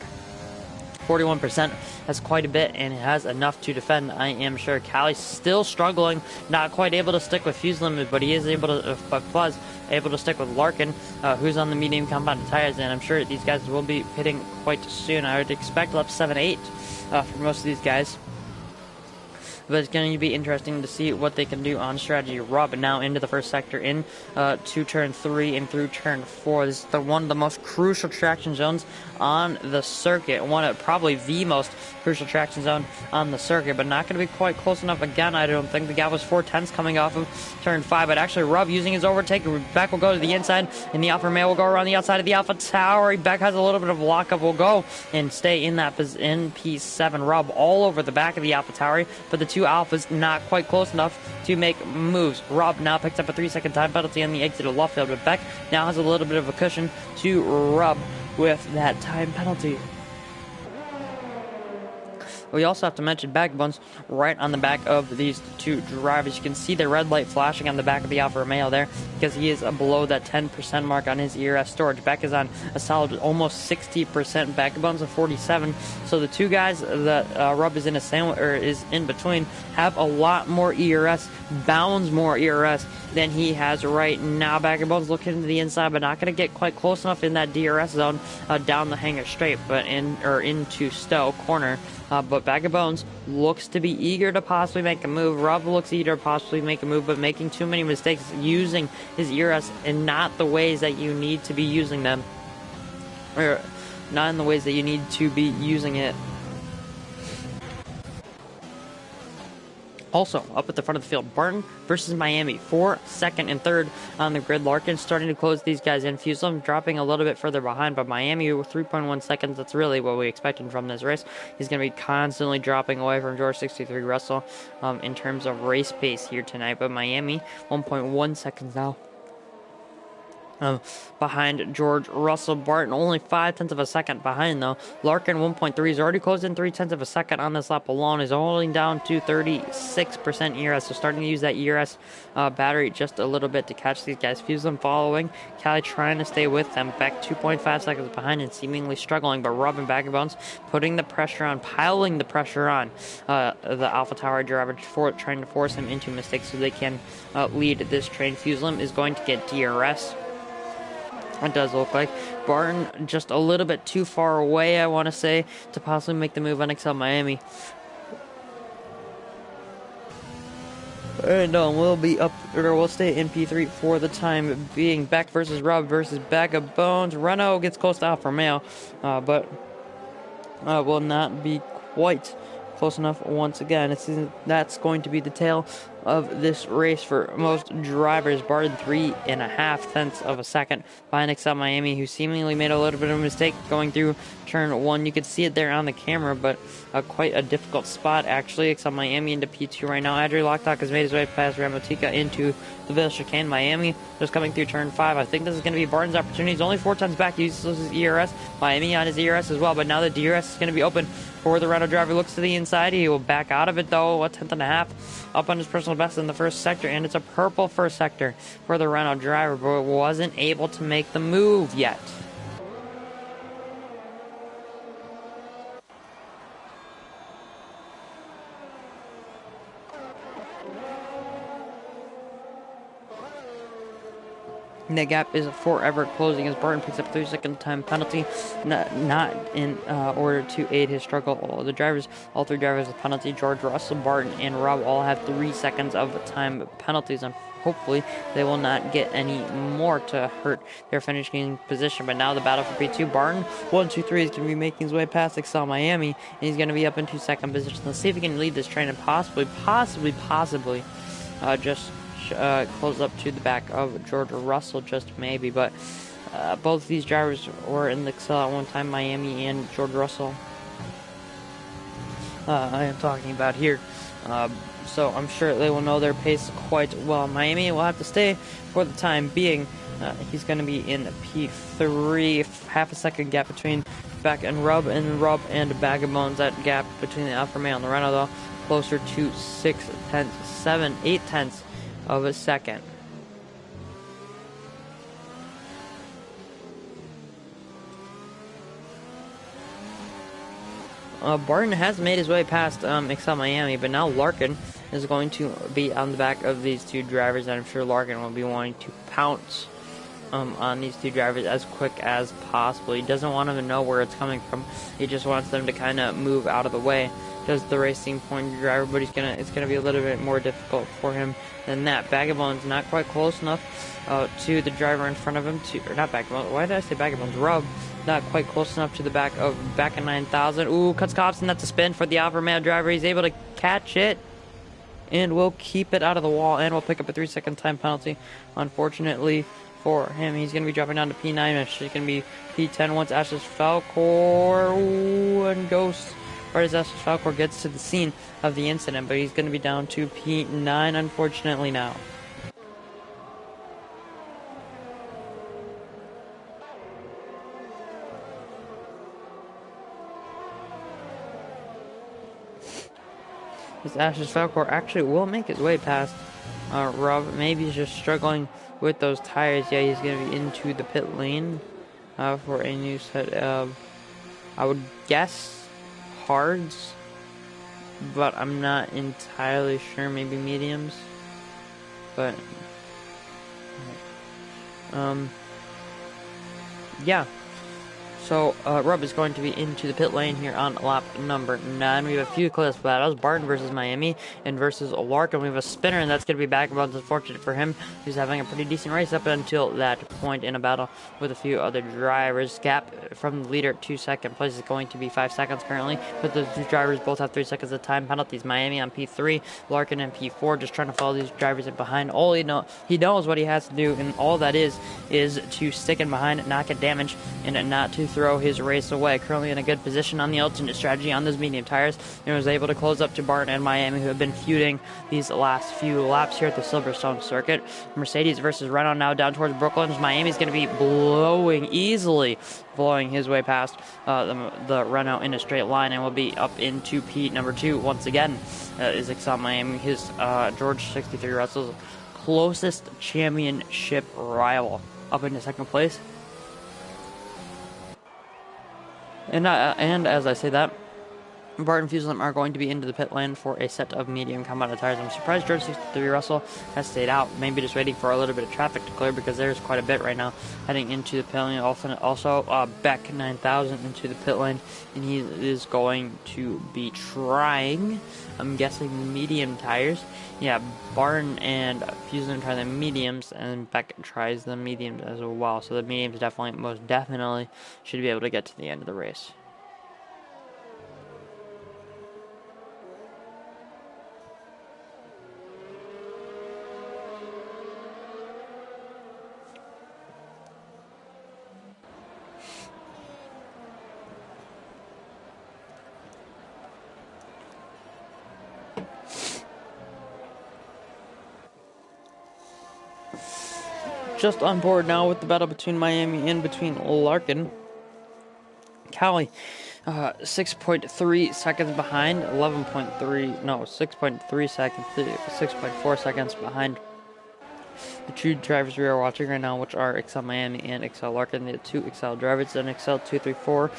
41%. That's quite a bit, and it has enough to defend, I am sure. Callie's still struggling, not quite able to stick with Fuse Limit, but he is able to, Buzz able to stick with Larkin, who's on the medium compound tires, and I'm sure these guys will be pitting quite soon. I would expect lap 7-8 for most of these guys. But it's going to be interesting to see what they can do on strategy. Rob now into the first sector, in to turn 3 and through turn 4. This is one of the most crucial traction zones on the circuit. Probably the most crucial traction zone on the circuit, but not going to be quite close enough again, I don't think. The gap was 4/10 coming off of turn 5, but actually Rob using his overtake. Beck will go to the inside, and the Alfa Romeo will go around the outside of the Alpha Tower. Beck has a little bit of lockup, will go and stay in that in P7. Rob all over the back of the Alpha Tower, but the two Alphas not quite close enough to make moves. Rob now picks up a 3-second time penalty on the exit of left field, but Beck now has a little bit of a cushion to rub with that time penalty. We also have to mention Backbones right on the back of these two drivers. You can see the red light flashing on the back of the Alfa Romeo there because he is below that 10% mark on his ERS storage. Beck is on a solid almost 60%. Backbones of 47. So the two guys that Rob is in is in between have a lot more ERS, bounds more ERS than he has right now. Backbones looking to the inside, but not going to get quite close enough in that DRS zone down the hangar straight, but into Stowe corner. But Bag of Bones looks to be eager to possibly make a move. Rob looks eager to possibly make a move, but making too many mistakes using his ERS in not the ways that you need to be using them. Or not in the ways that you need to be using it. Also, up at the front of the field, Barton versus Miami, 4th, 2nd, and 3rd on the grid. Larkin starting to close these guys in. Fuselum dropping a little bit further behind, but Miami with 3.1 seconds, that's really what we expected from this race. He's going to be constantly dropping away from George 63 Russell in terms of race pace here tonight, but Miami, 1.1 seconds now. Behind George Russell. Barton only 0.5 of a second behind though. Larkin 1.3 is already closed in 0.3 of a second on this lap alone. Is holding down to 36% ERS, so starting to use that ERS battery just a little bit to catch these guys. Fuselum following. Callie trying to stay with them. Back 2.5 seconds behind and seemingly struggling, but Rob and Bag of Bones putting the pressure on, piling the pressure on the Alpha Tower driver for trying to force him into mistakes so they can lead this train. Fuselum is going to get DRS. It does look like Barton just a little bit too far away, I want to say, to possibly make the move on Excel Miami. And we'll stay in P3 for the time being. Beck versus Rob versus Bag of Bones. Renault gets close to Alfa Romeo, but will not be quite close enough once again. That's going to be the tale of this race for most drivers. Barton 3.5 of a second behind Excel Miami, who seemingly made a little bit of a mistake going through turn 1. You could see it there on the camera, but quite a difficult spot actually. Excel Miami into P2 right now. Adri Lockdock has made his way past Ramotika into the Ville Chicane. Miami just coming through turn 5. I think this is going to be Barton's opportunity. He's only 4 times back. He uses his ERS. Miami on his ERS as well, but now the DRS is going to be open for the Renault driver. Looks to the inside. He will back out of it though. 1/10.5 up on his personal best in the first sector, and it's a purple first sector for the Renault driver, but wasn't able to make the move yet. And the gap is forever closing as Barton picks up 3-second time penalty, not in order to aid his struggle. All three drivers with penalty. George Russell, Barton, and Rob all have 3 seconds of time penalties, and hopefully they will not get any more to hurt their finishing position. But now the battle for P2. Barton, 1, 2, 3 is going to be making his way past Excel Miami, and he's going to be up into second position. Let's see if he can lead this train and possibly just close up to the back of George Russell, just maybe. But both of these drivers were in the Excel at one time, Miami and George Russell. I am talking about here. So I'm sure they will know their pace quite well. Miami will have to stay for the time being. He's going to be in P3, half a second gap between Beck and Rub and Bag of Bones. That gap between the Alfa Romeo and the Renault, though, closer to 8 of a second. Barton has made his way past Excel Miami, but now Larkin is going to be on the back of these two drivers, and I'm sure Larkin will be wanting to pounce on these two drivers as quick as possible. He doesn't want them to know where it's coming from. He just wants them to kind of move out of the way. Does the Racing Point driver, but it's gonna be a little bit more difficult for him than that. Vagabond's not quite close enough to the driver in front of him. Or not Vagabond. Why did I say Vagabond's? Rub. Not quite close enough to the back of 9,000. Ooh, cuts cops, and that's a spin for the Alfa Romeo driver. He's able to catch it, and will keep it out of the wall, and will pick up a 3-second time penalty. Unfortunately for him, he's going to be dropping down to P9. It's going to be P10 once Ashes Falcor and Ghost. Or as Ashes Falcor gets to the scene of the incident, but he's going to be down to P9, unfortunately, now. As Ashes Falcor actually will make his way past Rob. Maybe he's just struggling with those tires. Yeah, he's going to be into the pit lane for a new set of, I would guess, hards, but I'm not entirely sure. Maybe mediums, but yeah. So, Rub is going to be into the pit lane here on lap number 9. We have a few close battles. Barton versus Miami and versus Larkin. We have a spinner, and that's going to be Vagabond. Unfortunate for him. He's having a pretty decent race up until that point in a battle with a few other drivers. Gap from the leader to second place is going to be 5 seconds currently, but the two drivers both have 3 seconds of time penalties. Miami on P3, Larkin on P4, just trying to follow these drivers in behind. All he knows what he has to do, and all that is to stick in behind, not get damaged, and not to throw his race away. Currently in a good position on the alternate strategy on those medium tires, and was able to close up to Barton and Miami, who have been feuding these last few laps here at the Silverstone circuit. Mercedes versus Renault now down towards Brooklyn. Miami's going to be easily blowing his way past the Renault in a straight line, and will be up into P number 2 once again. Is Excel Miami, his George 63 Russell's closest championship rival, up into second place. And as I say that, Barton Fuselman are going to be into the pit lane for a set of medium compound tires. I'm surprised George 63 Russell has stayed out, maybe just waiting for a little bit of traffic to clear, because there's quite a bit right now heading into the pit lane. Also Beck 9,000 into the pit lane, and he is going to be trying, I'm guessing, medium tires. Yeah, Barton and Fuselman try the mediums, and Beck tries the mediums as well. So the mediums most definitely should be able to get to the end of the race. Just on board now with the battle between Miami and between Larkin. Cali, 6.3 seconds behind, 6.3 seconds, 6.4 seconds behind the two drivers we are watching right now, which are Excel Miami and Excel Larkin. The two Excel drivers, and Excel 234,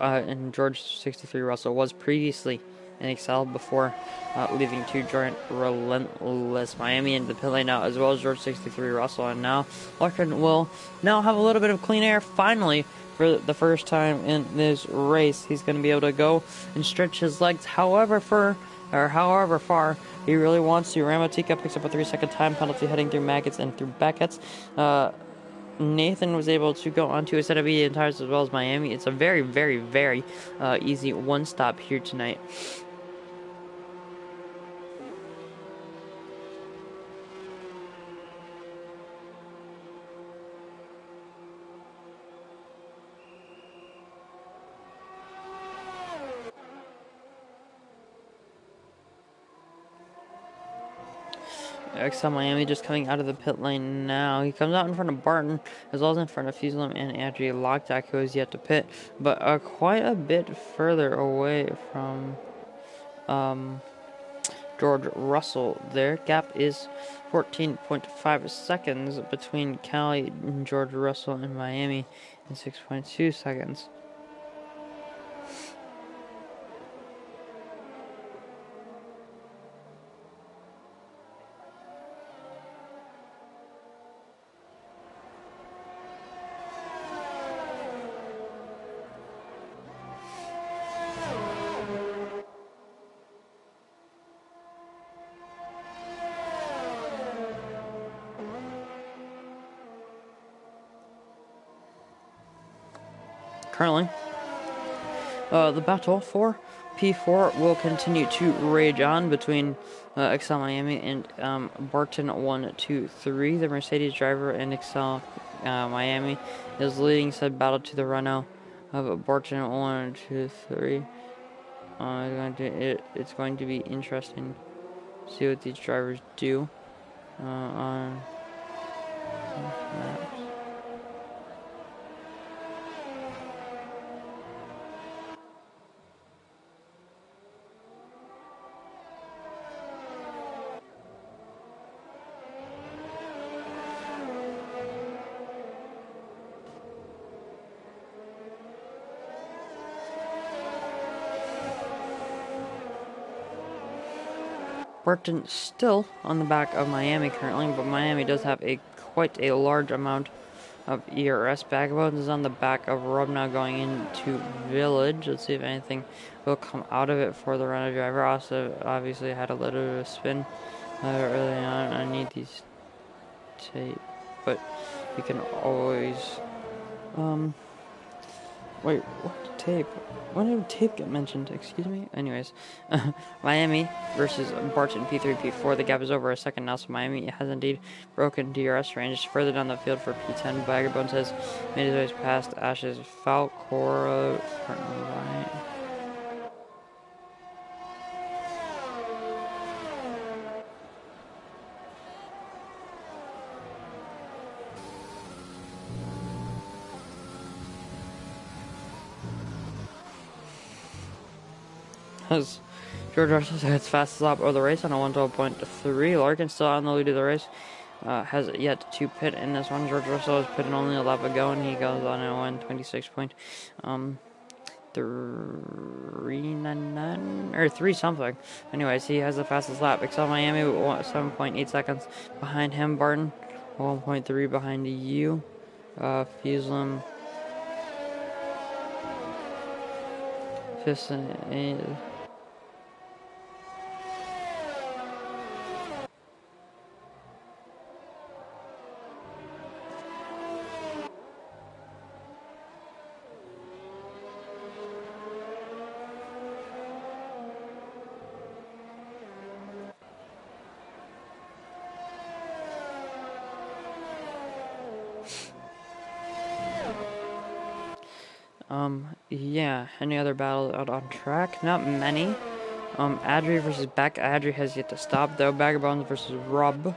and George 63 Russell was previously in Excel before leaving to join Relentless Miami into the pit lane now, as well as George 63 Russell. And now Larkin will now have a little bit of clean air finally for the first time in this race. He's going to be able to go and stretch his legs however far he really wants to. Ramotica picks up a 3-second time penalty heading through Maggots and through Beckett's. Nathan was able to go onto a set of medium tires as well as Miami. It's a very, very, very easy one stop here tonight. Excel Miami just coming out of the pit lane now. He comes out in front of Barton, as well as in front of Fuselman and Andrea Lockjack, who is yet to pit, but quite a bit further away from George Russell. Their gap is 14.5 seconds between Cali and George Russell and Miami, and 6.2 seconds. currently, the battle for P4 will continue to rage on between Excel Miami and Barton 1, 2, 3. The Mercedes driver in Excel Miami is leading said battle to the Renault of Barton 1, 2, 3. It's going to be interesting to see what these drivers do on maps. Barton still on the back of Miami currently, but Miami does have quite a large amount of ERS. Vagabonds is on the back of Rob now going into Village. Let's see if anything will come out of it for the Renault driver. Also, obviously had a little bit of a spin early on. I need these tape, but you can always wait, what tape? When did tape get mentioned? Excuse me? Anyways, Miami versus Barton P3, P4. The gap is over a second now, so Miami has indeed broken DRS range. Further down the field for P10, Vagabonds has made his way past Ash's Falcora. Right. As George Russell heads fastest lap of the race on a 112.3. Larkin still on the lead of the race. Has yet to pit in this one. George Russell has pitted only a lap ago, and he goes on a 126.399 or 3 something. Anyways, he has the fastest lap. Excel Miami 7.8 seconds behind him. Barton 1.3 behind you. Fuselum 5th. Yeah, any other battle out on track? Not many. Adri versus Beck. Adri has yet to stop, though. Vagabonds versus Rob.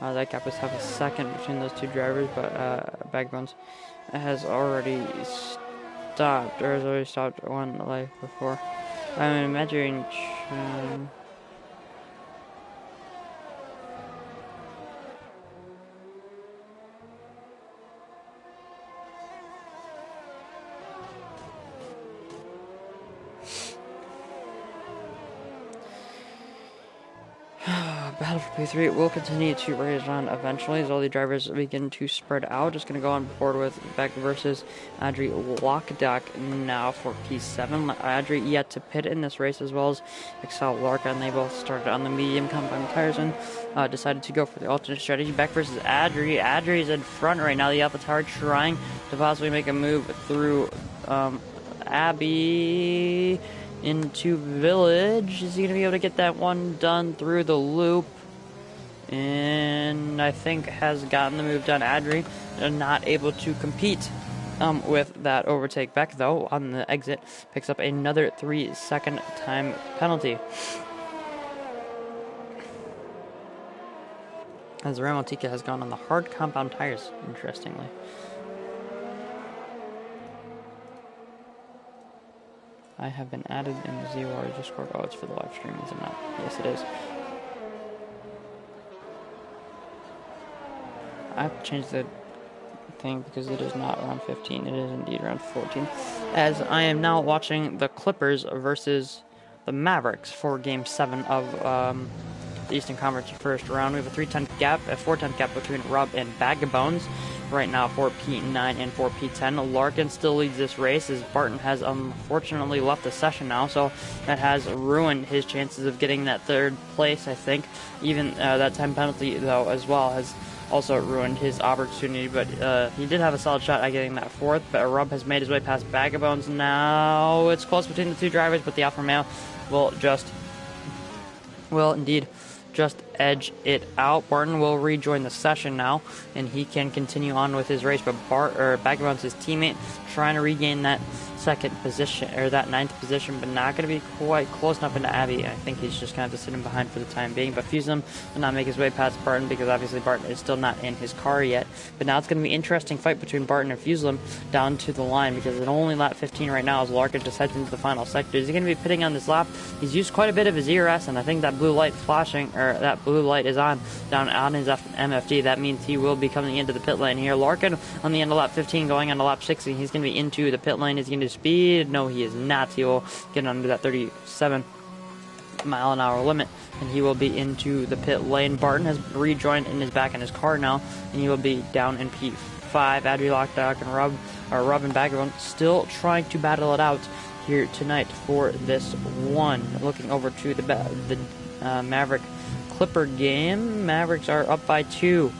That gap is half a second between those two drivers, but Vagabonds has already stopped, or has already stopped one life before. I'm imagining... Battle for P3 will continue to rage on eventually as all the drivers begin to spread out. Just going to go on board with Beck versus Adri Lockdock now for P7. Adri yet to pit in this race, as well as Excel Larkin. They both started on the medium compound tires and decided to go for the alternate strategy. Beck versus Adri. Adri is in front right now. The Alpha Tower trying to possibly make a move through Abbey into Village. Is he going to be able to get that one done through the loop? And I think has gotten the move done. Adri not able to compete with that overtake. Beck, though, on the exit, picks up another 3-second time penalty. As Ramotika has gone on the hard compound tires, interestingly. I have been added in the ZOR Discord. Oh, it's for the live stream, is it not? Yes, it is. I have to change the thing because it is not round 15. It is indeed round 14. As I am now watching the Clippers versus the Mavericks for Game 7 of the Eastern Conference first round. We have a 3-10 gap, a 4-10 gap between Rob and Vagabonds. Right now for P9 and for P10. Larkin still leads this race as Barton has unfortunately left the session now, so that has ruined his chances of getting that third place, I think. Even that time penalty, though, as well, has also ruined his opportunity, but he did have a solid shot at getting that 4th, but Rubb has made his way past Vagabonds. Now it's close between the 2 drivers, but the Alfa Romeo will indeed just edge it out. Barton will rejoin the session now, and he can continue on with his race, but Vagabonds, his teammate, trying to regain that 2nd position, or that 9th position, but not going to be quite close enough into Abby. I think he's just going to have to sit him behind for the time being, but Fuselem will not make his way past Barton because obviously Barton is still not in his car yet. But now it's going to be an interesting fight between Barton and Fuselem down to the line, because it's only lap 15 right now as Larkin just heads into the final sector. Is he going to be pitting on this lap? He's used quite a bit of his ERS, and I think that blue light flashing, or that blue light is on down on his MFD. That means he will be coming into the pit lane here. Larkin on the end of lap 15 going on to lap 60. He's going to be into the pit lane. He's going to speed. No, he is not. He will get under that 37-mile-an-hour limit, and he will be into the pit lane. Barton has rejoined and is back in his car now, and he will be down in P5. Adri Lockdock and Rubb and Vagabond still trying to battle it out here tonight for this one. Looking over to the Maverick Clipper game. Mavericks are up by 2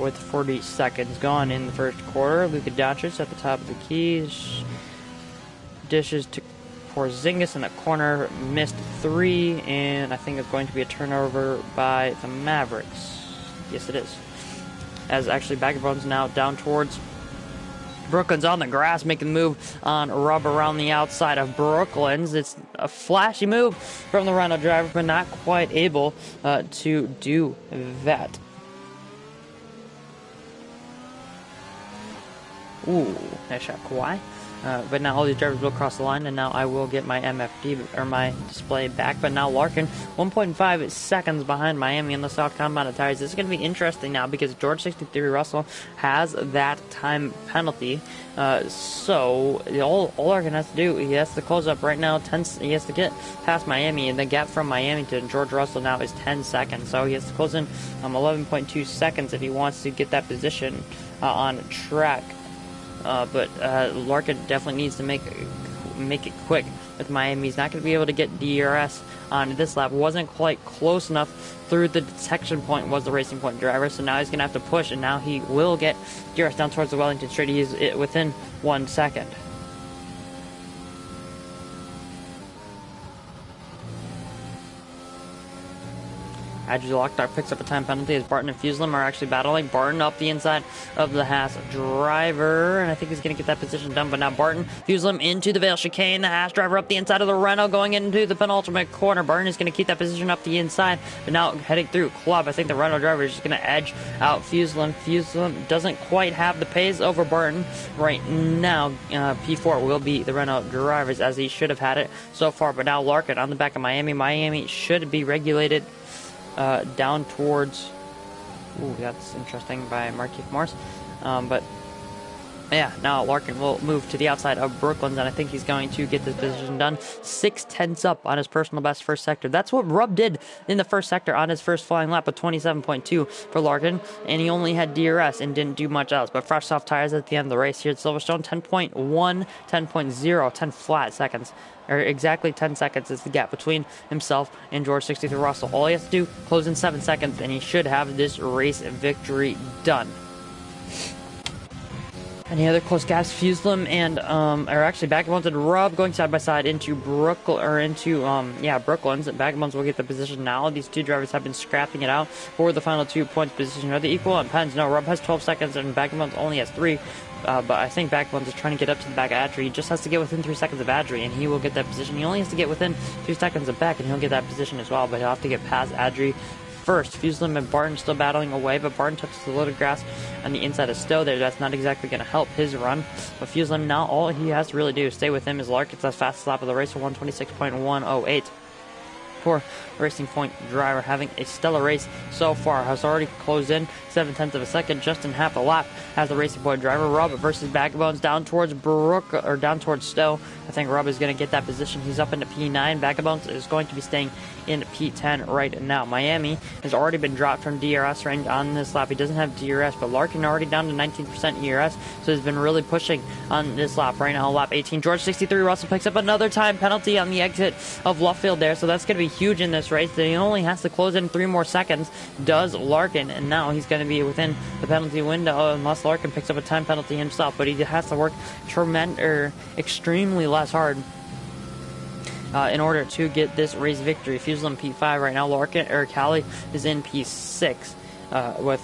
with 40 seconds gone in the first quarter. Luka Doncic at the top of the keys. Dishes to Porzingis in the corner, missed 3, and I think it's going to be a turnover by the Mavericks. Yes, it is. As actually Vagabond's now down towards Brooklyn's on the grass, making the move on Rubb around the outside of Brooklyn's. It's a flashy move from the Renault driver, but not quite able to do that. Ooh, nice shot, Kawhi. But now all these drivers will cross the line, and now I will get my MFD, or my display back. But now Larkin, 1.5 seconds behind Miami in the soft compounded tires. This is going to be interesting now because George 63 Russell has that time penalty. So all Larkin has to do, he has to close up right now. He has to get past Miami, and the gap from Miami to George Russell now is 10 seconds. So he has to close in 11.2 seconds if he wants to get that position on track. But Larkin definitely needs to make it quick with Miami. He's not going to be able to get DRS on this lap. Wasn't quite close enough through the detection point, was the Racing Point driver. So now he's going to have to push, and now he will get DRS down towards the Wellington Straight. He's within 1 second. Adri Lockdock picks up a time penalty as Barton and Fuselem are actually battling. Barton up the inside of the Haas driver, and I think he's going to get that position done. But now Barton, Fuselem into the Vale chicane. The Haas driver up the inside of the Renault going into the penultimate corner. Barton is going to keep that position up the inside, but now heading through Club. I think the Renault driver is just going to edge out Fuselem. Fuselem doesn't quite have the pace over Barton right now. P4 will be the Renault drivers, as he should have had it so far. But now Larkin on the back of Miami. Miami should be regulated down towards, ooh, that's interesting by Markieff Morris, but yeah, now Larkin will move to the outside of Brooklyn's, and I think he's going to get this position done. 6/10 up on his personal best first sector. That's what Rubb did in the first sector on his first flying lap, with 27.2 for Larkin, and he only had DRS and didn't do much else. But fresh soft tires at the end of the race here at Silverstone, 10.1, 10.0, 10 flat seconds. Or exactly 10 seconds is the gap between himself and George 63 Russell. All he has to do, close in 7 seconds, and he should have this race victory done. Any other close gaps? Fuselem and or actually Vagabonds and Rubb going side by side into Brooklyn's. Vagabonds will get the position now. These two drivers have been scrapping it out for the final 2 points position. Are they equal on pens? No, Rubb has 12 seconds and Vagabonds only has 3. But I think Vagabonds is trying to get up to the back of Adri. He just has to get within 3 seconds of Adri, and he will get that position. He only has to get within 2 seconds of Beck, and he'll get that position as well. But he'll have to get past Adri first. Fuselem and Barton still battling away, but Barton touches a little grass on the inside of Stowe there. That's not exactly going to help his run. But Fuselem now, all he has to really do is stay with him as Lark gets that fastest lap of the race for 126.108. For Racing Point driver, having a stellar race so far. Has already closed in 0.7 of a second, just in half a lap as the Racing Point driver. Rubb versus Vagabonds down towards down towards Stowe. I think Rubb is going to get that position. He's up into P9. Vagabonds is going to be staying in P10 right now. Miami has already been dropped from DRS range on this lap. He doesn't have DRS, but Larkin already down to 19% ERS, so he's been really pushing on this lap right now. Lap 18. George 63 Russell picks up another time penalty on the exit of Luffield there, so that's going to be huge in this race. He only has to close in 3 more seconds, does Larkin, and now he's going to be within the penalty window unless Larkin picks up a time penalty himself. But he has to work extremely less hard in order to get this race victory. Fusel in P5 right now. Larkin or Callie is in P6 with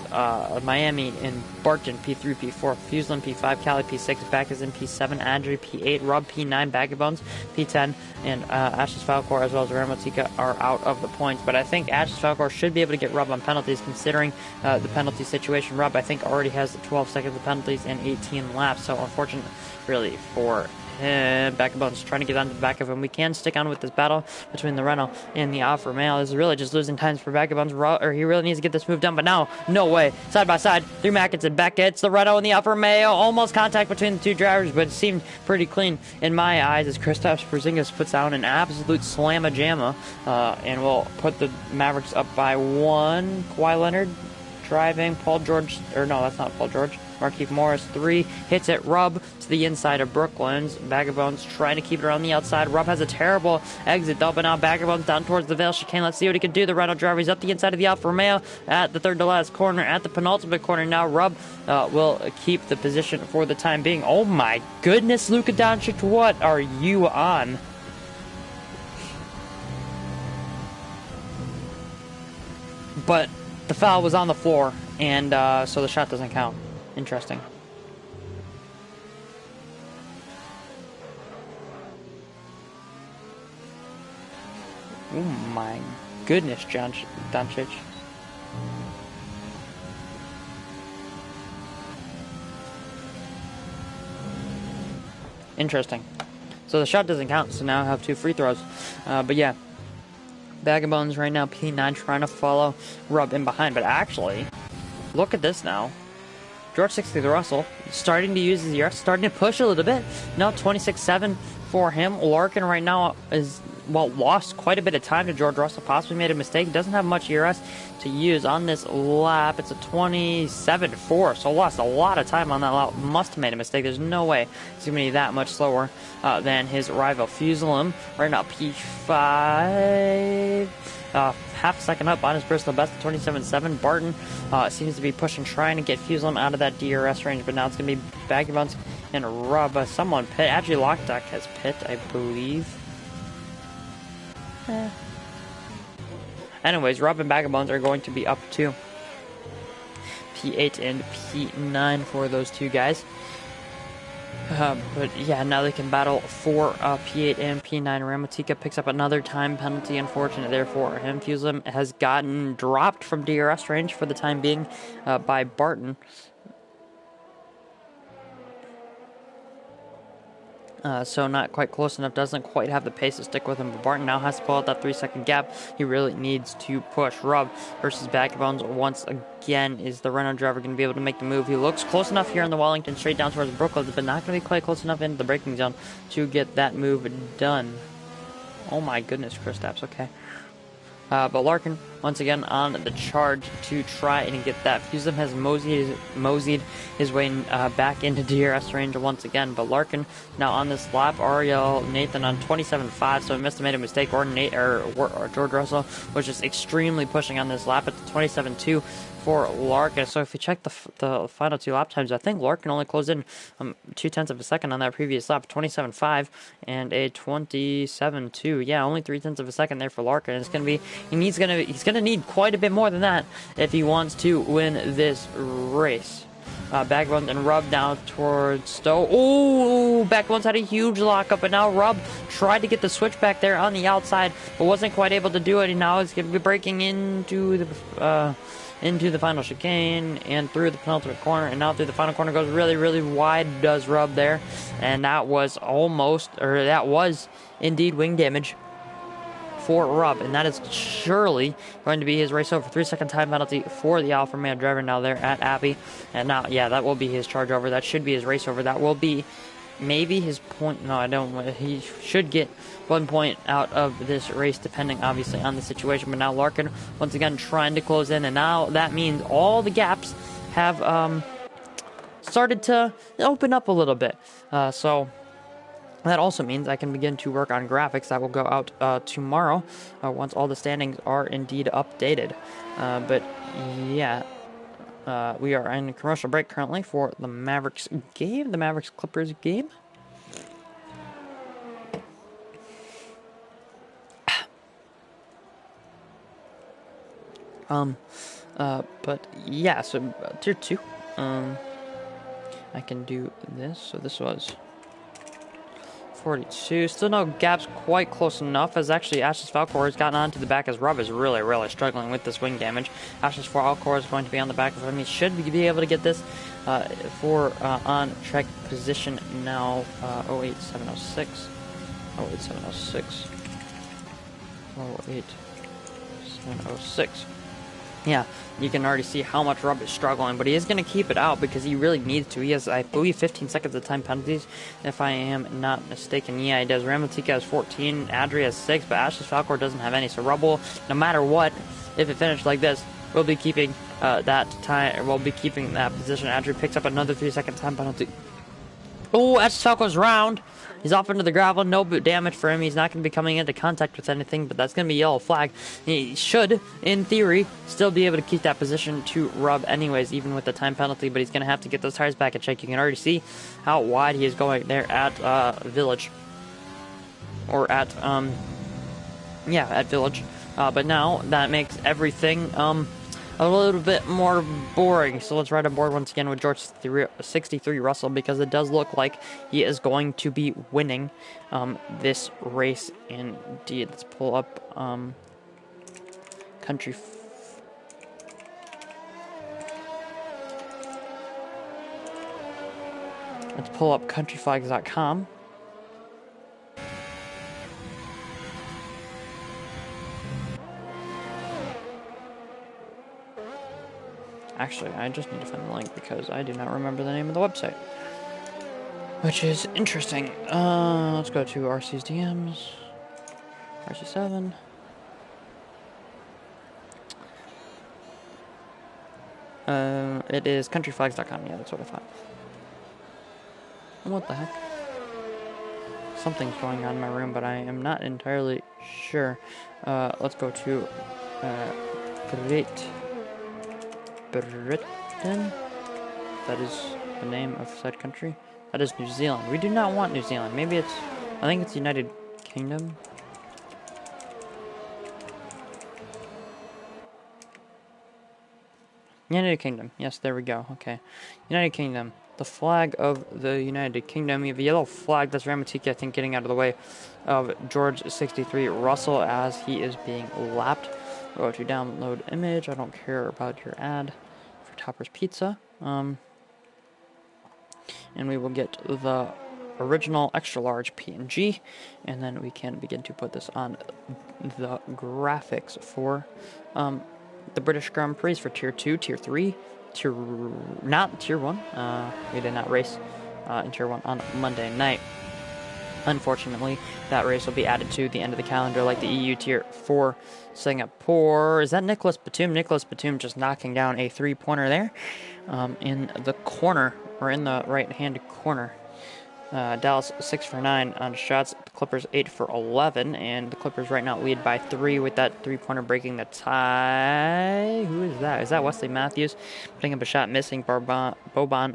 Miami and Barton P3, P4. Fusel in P5, Callie P6, Back is in P7, Andrew P8, Rob P9, Bag of Bones P10, and Ashes Falcor as well as Ramatika are out of the points. But I think Ashes Falcor should be able to get Rob on penalties considering the penalty situation. Rob, I think, already has 12 seconds of penalties and 18 laps, so unfortunate really for Back of Bones trying to get onto the back of him. We can stick on with this battle between the Renault and the Alfa Romeo. This is really just losing times for Back of Bones, or he really needs to get this move done, but now, no way. Side by side, through Mackets and Beckett. It's the Renault and the Alfa Romeo. Almost contact between the two drivers, but it seemed pretty clean in my eyes as Kristaps Porzingis puts down an absolute slamma-jamma and will put the Mavericks up by 1. Kawhi Leonard driving. Paul George, or no, that's not Paul George. Markieff Morris, 3, hits it. Rub to the inside of Brooklyn's. Bag of Bones trying to keep it around the outside. Rub has a terrible exit, though, but now Bag of Bones down towards the Vale chicane. Let's see what he can do. The Renault driver, he's up the inside of the Alfa Romeo at the third to last corner, at the penultimate corner. Now Rub will keep the position for the time being. Oh my goodness, Luka Doncic, what are you on? But the foul was on the floor, and so the shot doesn't count. Interesting. Oh my goodness, Doncic. Interesting. So the shot doesn't count, so now I have 2 free throws. But yeah, Bag of Bones right now, P9 trying to follow Rub in behind. But actually, look at this now. George 60 Russell starting to use his ERS, starting to push a little bit. Now 26-7 for him. Larkin right now is, well, lost quite a bit of time to George Russell. Possibly made a mistake. He doesn't have much ERS to use on this lap. It's a 27-4, so lost a lot of time on that lap. Must have made a mistake. There's no way he's going to be that much slower than his rival Fuselum. Right now, P5. Half a second up on his personal best at 27-7. Barton seems to be pushing, trying to get Fuselum out of that DRS range, but now it's going to be Baggy Bones and Rub. Someone pit. Actually, Lockdock has pit, I believe. Anyways, Rub and Bag of Bones are going to be up to P8 and P9 for those two guys. But yeah, now they can battle for P8 and P9. Ramatika picks up another time penalty. Unfortunate there for him. Fuselum has gotten dropped from DRS range for the time being by Barton. So not quite close enough, doesn't quite have the pace to stick with him, but Barton now has to pull out that 3-second gap. He really needs to push. Rub versus Bag of Bones once again. Is the Renault driver going to be able to make the move? He looks close enough here in the Wellington, straight down towards Brooklyn, but not going to be quite close enough into the braking zone to get that move done. Oh my goodness, Kristaps, okay. But Larkin, once again, on the charge to try and get that. Fuselum has moseyed his way back into DRS range once again. But Larkin now on this lap. Ariel Nathan on 27.5, so he must have made a mistake. Or George Russell was just extremely pushing on this lap at 27.2 for Larkin. So if you check the final 2 lap times, I think Larkin only closed in 0.2 of a second on that previous lap, 27.5 and a 27.2. Yeah, only 0.3 of a second there for Larkin. It's gonna be he's gonna need quite a bit more than that if he wants to win this race. Bag of Bones and Rub down towards Stowe. Oh, Bag of Bones had a huge lockup, but now Rub tried to get the switch back there on the outside, but wasn't quite able to do it. And now he's going to be breaking into the final chicane and through the penultimate corner, and now through the final corner. Goes really, really wide, does Rub there, and that was indeed wing damage for Rub, and that is surely going to be his race over. 3-second time penalty for the Alfa Romeo driver now there at Abbey, and now, yeah, that will be his charge over. That should be his race over. That will be maybe his point. No, I don't. He should get 1 point out of this race, depending obviously on the situation. But now Larkin once again trying to close in, and now that means all the gaps have started to open up a little bit. So That also means I can begin to work on graphics that will go out tomorrow once all the standings are indeed updated. But yeah, we are in commercial break currently for the Mavericks game, the Mavericks Clippers game. But yeah, so tier 2. I can do this. So this was 42. Still no gaps quite close enough, as actually Ash's Falcor has gotten onto the back as Rub is really, really struggling with this wing damage. Ash's Falcor is going to be on the back of him. He should be able to get this for on-track position now. 08706. 08706. 08706. Yeah, you can already see how much Rub is struggling, but he is going to keep it out because he really needs to. He has, I believe, 15 seconds of time penalties, if I am not mistaken. Yeah, he does. Ramatika has 14, Adri has 6, but Ash's Falcor doesn't have any. So Rub will, no matter what, if it finished like this, we'll be keeping that time, we'll be keeping that position. Adri picks up another 3-second time penalty. Oh, Ash's Falcor's round. He's off into the gravel, no boot damage for him. He's not going to be coming into contact with anything, but that's going to be yellow flag. He should, in theory, still be able to keep that position to Rub anyways, even with the time penalty, but he's going to have to get those tires back in check. You can already see how wide he is going there at Village. Or at, at Village. But now, that makes everything, a little bit more boring. So let's ride on board once again with George 63 Russell, because it does look like he is going to be winning this race indeed. Let's pull up country. Let's pull up countryflags.com. Actually, I just need to find the link because I do not remember the name of the website, which is interesting. Let's go to RC's DMs, RC7. It is countryflags.com. Yeah, that's what I thought. What the heck? Something's going on in my room, but I am not entirely sure. Let's go to Great Britain. That is the name of said country. That is New Zealand. We do not want New Zealand. Maybe it's, I think it's United Kingdom. United Kingdom. Yes, there we go. Okay. United Kingdom. The flag of the United Kingdom. You have a yellow flag. That's Ramatika, I think, getting out of the way of George 63 Russell as he is being lapped. Go to download image. I don't care about your ad for Topper's Pizza. And we will get the original extra large PNG, and then we can begin to put this on the graphics for the British Grand Prix for Tier 2, Tier 3, not Tier 1. We did not race in Tier 1 on Monday night. Unfortunately, that race will be added to the end of the calendar, like the EU Tier 4 Singapore. Is that Nicholas Batum? Nicholas Batum just knocking down a three-pointer there in the corner, or in the right-hand corner. Dallas 6 for 9 on shots. The Clippers 8 for 11, and the Clippers right now lead by 3 with that three-pointer breaking the tie. Who is that? Is that Wesley Matthews putting up a shot, missing? Boban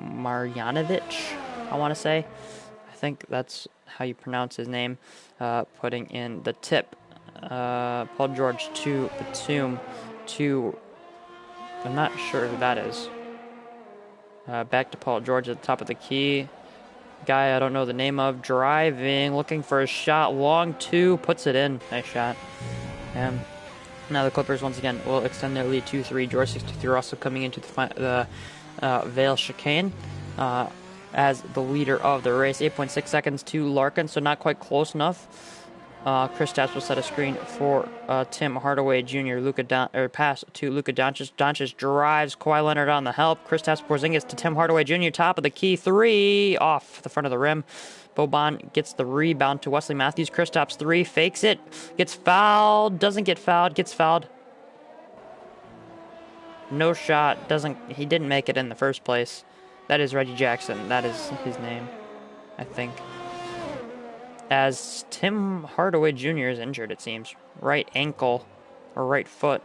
Marjanovic, I want to say. I think that's how you pronounce his name. Putting in the tip. Paul George to Batum to, I'm not sure who that is. Back to Paul George at the top of the key. Guy I don't know the name of, driving, looking for a shot, long two, puts it in. Nice shot. And now the Clippers once again will extend their lead 2-3. George 63 also coming into the Vale chicane as the leader of the race. 8.6 seconds to Larkin, so not quite close enough. Kristaps will set a screen for Tim Hardaway Jr. Pass to Luka Doncic. Doncic drives. Kawhi Leonard on the help. Kristaps Porzingis to Tim Hardaway Jr. Top of the key. 3 off the front of the rim. Boban gets the rebound to Wesley Matthews. Kristaps 3 fakes it. Gets fouled. Doesn't get fouled. Gets fouled. No shot. He didn't make it in the first place. That is Reggie Jackson. That is his name, I think. as Tim Hardaway Jr. is injured, it seems. Right ankle or right foot.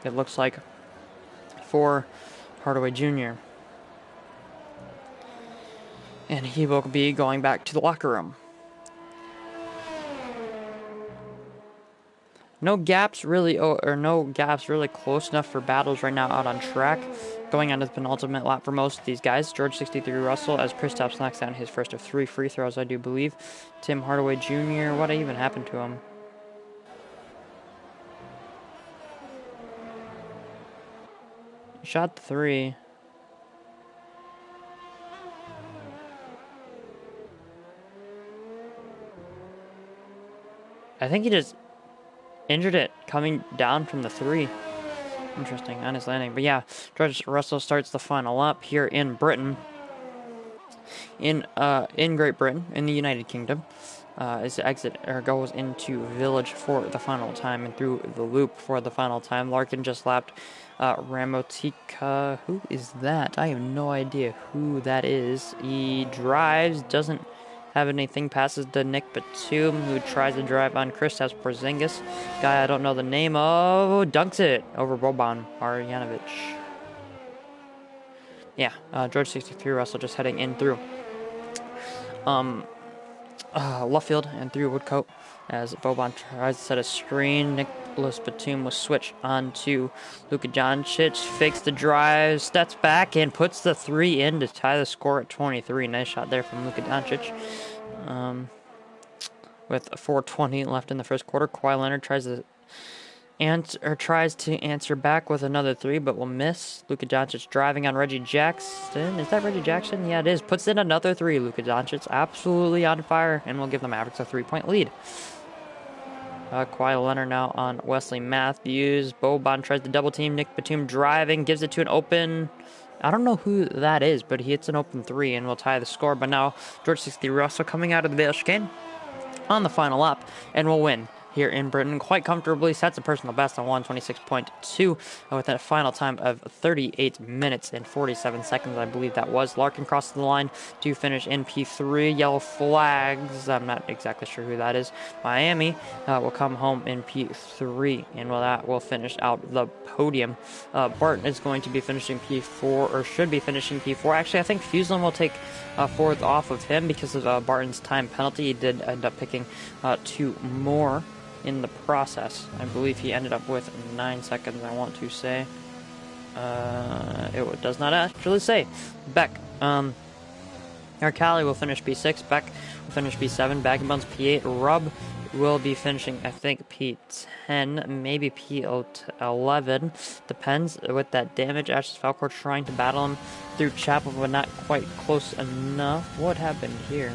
It looks like for Hardaway Jr. And he will be going back to the locker room. No gaps really close enough for battles right now out on track. Going on to the penultimate lap for most of these guys. George 63 Russell as Kristaps knocks down his first of 3 free throws, I do believe. Tim Hardaway Jr., what even happened to him? Shot 3. I think he just injured it coming down from the 3. Interesting on his landing. But yeah, George Russell starts the final lap here in Britain. In Great Britain, in the United Kingdom. As exit or goes into Village for the final time and through the loop for the final time. Larkin just lapped Ramotika. Who is that? I have no idea who that is. He drives, doesn't have anything, passes to Nick Batum, who tries to drive on Kristaps Porzingis. Guy I don't know the name of, dunks it over Boban Marjanovic. Yeah, George 63 Russell just heading in through left field and through Woodcote as Boban tries to set a screen. Nicholas Batum will switch on to Luka Doncic, fakes the drive, steps back, and puts the 3 in to tie the score at 23. Nice shot there from Luka Doncic. With 4:20 left in the first quarter, Kawhi Leonard tries to answer back with another 3, but will miss. Luka Doncic driving on Reggie Jackson. Is that Reggie Jackson? Yeah, it is. Puts in another 3. Luka Doncic absolutely on fire and will give the Mavericks a 3-point lead. Kawhi Leonard now on Wesley Matthews. Boban tries to double team. Nick Batum driving, gives it to an open. I don't know who that is, but he hits an open 3 and will tie the score. But now George 60 Russell coming out of the Vale chicane on the final lap and will win here in Britain quite comfortably, sets a personal best on 126.2 with a final time of 38 minutes and 47 seconds, I believe that was. Larkin crosses the line to finish in P3. Yellow flags, I'm not exactly sure who that is. Miami will come home in P3, and that will finish out the podium. Barton is going to be finishing P4, or should be finishing P4. Actually, I think Fuseland will take 4th off of him because of Barton's time penalty. He did end up picking 2 more in the process. I believe he ended up with 9 seconds, I want to say. It does not actually say. Beck. Arcali will finish P6. Beck will finish P7. Bag and Bones P8. Rubb will be finishing, I think, P10, maybe P11. Depends with that damage. Ashes Falcor trying to battle him through Chapel, but not quite close enough. What happened here?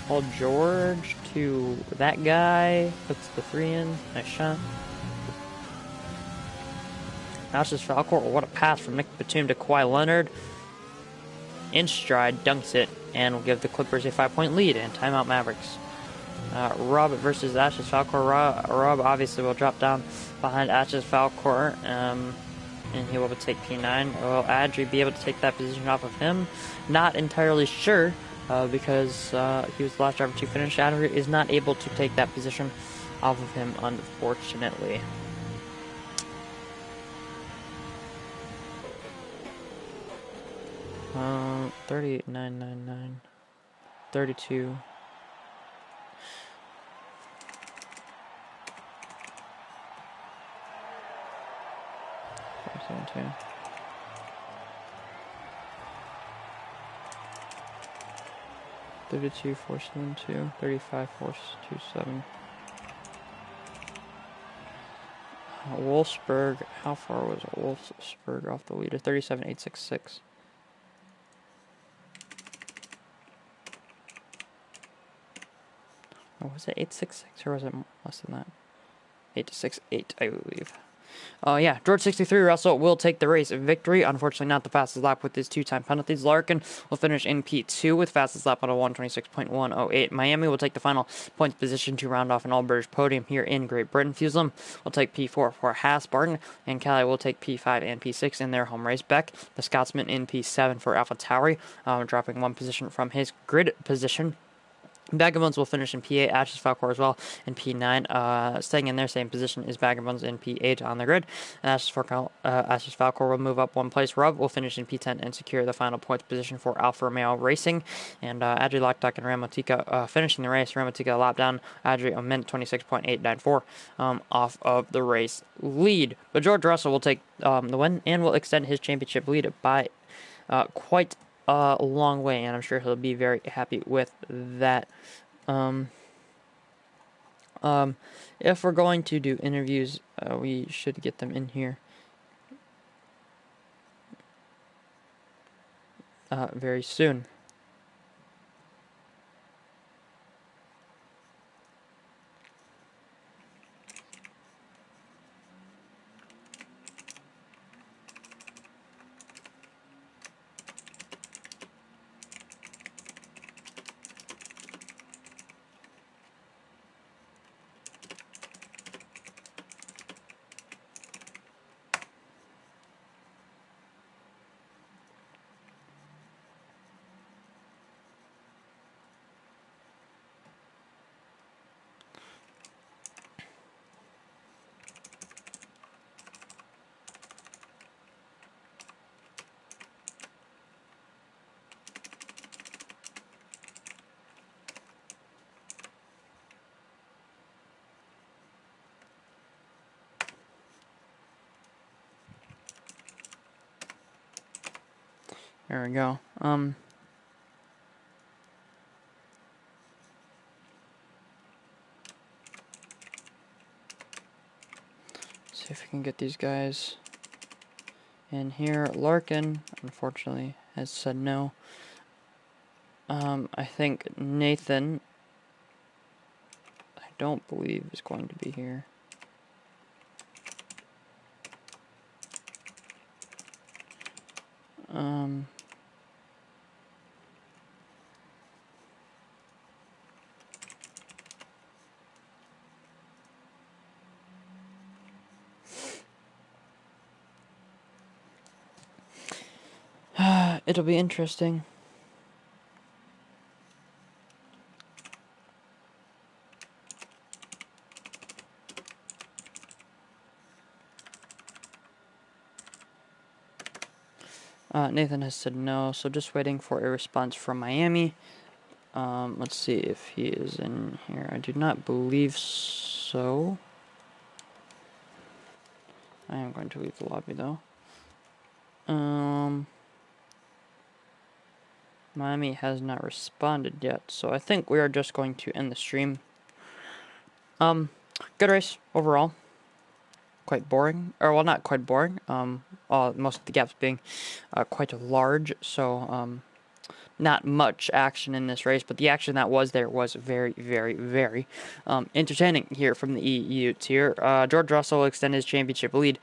Paul George to that guy. Puts the 3 in. Nice shot. Ashes Falcor. What a pass from Nick Batum to Kawhi Leonard. In stride, dunks it, and will give the Clippers a 5-point lead and timeout Mavericks. Rob versus Ashes Falcor. Rob obviously will drop down behind Ashes Falcor, and he will take P9. Will Adri be able to take that position off of him? Not entirely sure, because he was the last driver to finish. Adri is not able to take that position off of him, unfortunately. Um, 38.999, 32. Two. 32, 472, 35, 427. Wolfsburg, how far was Wolfsburg off the leader? 37.866. Oh, was it 866 or was it less than that? 868, I believe. Yeah, George 63 Russell will take the race victory. Unfortunately, not the fastest lap with his 2-time penalties. Larkin will finish in P2 with fastest lap on a 126.108. Miami will take the final points position to round off an all-British podium here in Great Britain. Fuselum will take P4 for Haas. Barton and Callie will take P5 and P6 in their home race. Beck, the Scotsman, in P7 for AlphaTauri, dropping one position from his grid position. Vagabonds will finish in P8, Ashes Falcor as well in P9. Staying in their same position is Vagabonds in P8 on the grid. Ashes Falcor will move up one place. Rub will finish in P10 and secure the final points position for Alfa Romeo Racing. And Adri Lockdock and Ramotika finishing the race. Ramotika a lap down. Adri a minute 26.894 off of the race lead. But George Russell will take the win and will extend his championship lead by quite a long way, and I'm sure he'll be very happy with that. If we're going to do interviews, we should get them in here very soon. There we go. See if we can get these guys in here. Larkin, unfortunately, has said no. I think Nathan, I don't believe, is going to be here. It'll be interesting. Nathan has said no, so just waiting for a response from Miami. Let's see if he is in here. I do not believe so. I am going to leave the lobby though. Miami has not responded yet, so I think we are just going to end the stream. Good race overall. Quite boring, or well, not quite boring. Most of the gaps being quite large, so not much action in this race, but the action that was there was very, very, very entertaining here from the EU tier. George Russell will extend his championship lead,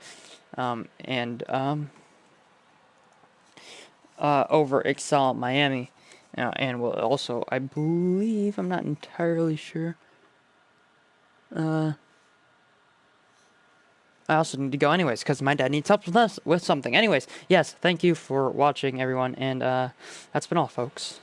over Excel Miami, and will also, I believe, I'm not entirely sure. I also need to go anyways, because my dad needs help with something. Anyways, yes, thank you for watching, everyone, and that's been all, folks.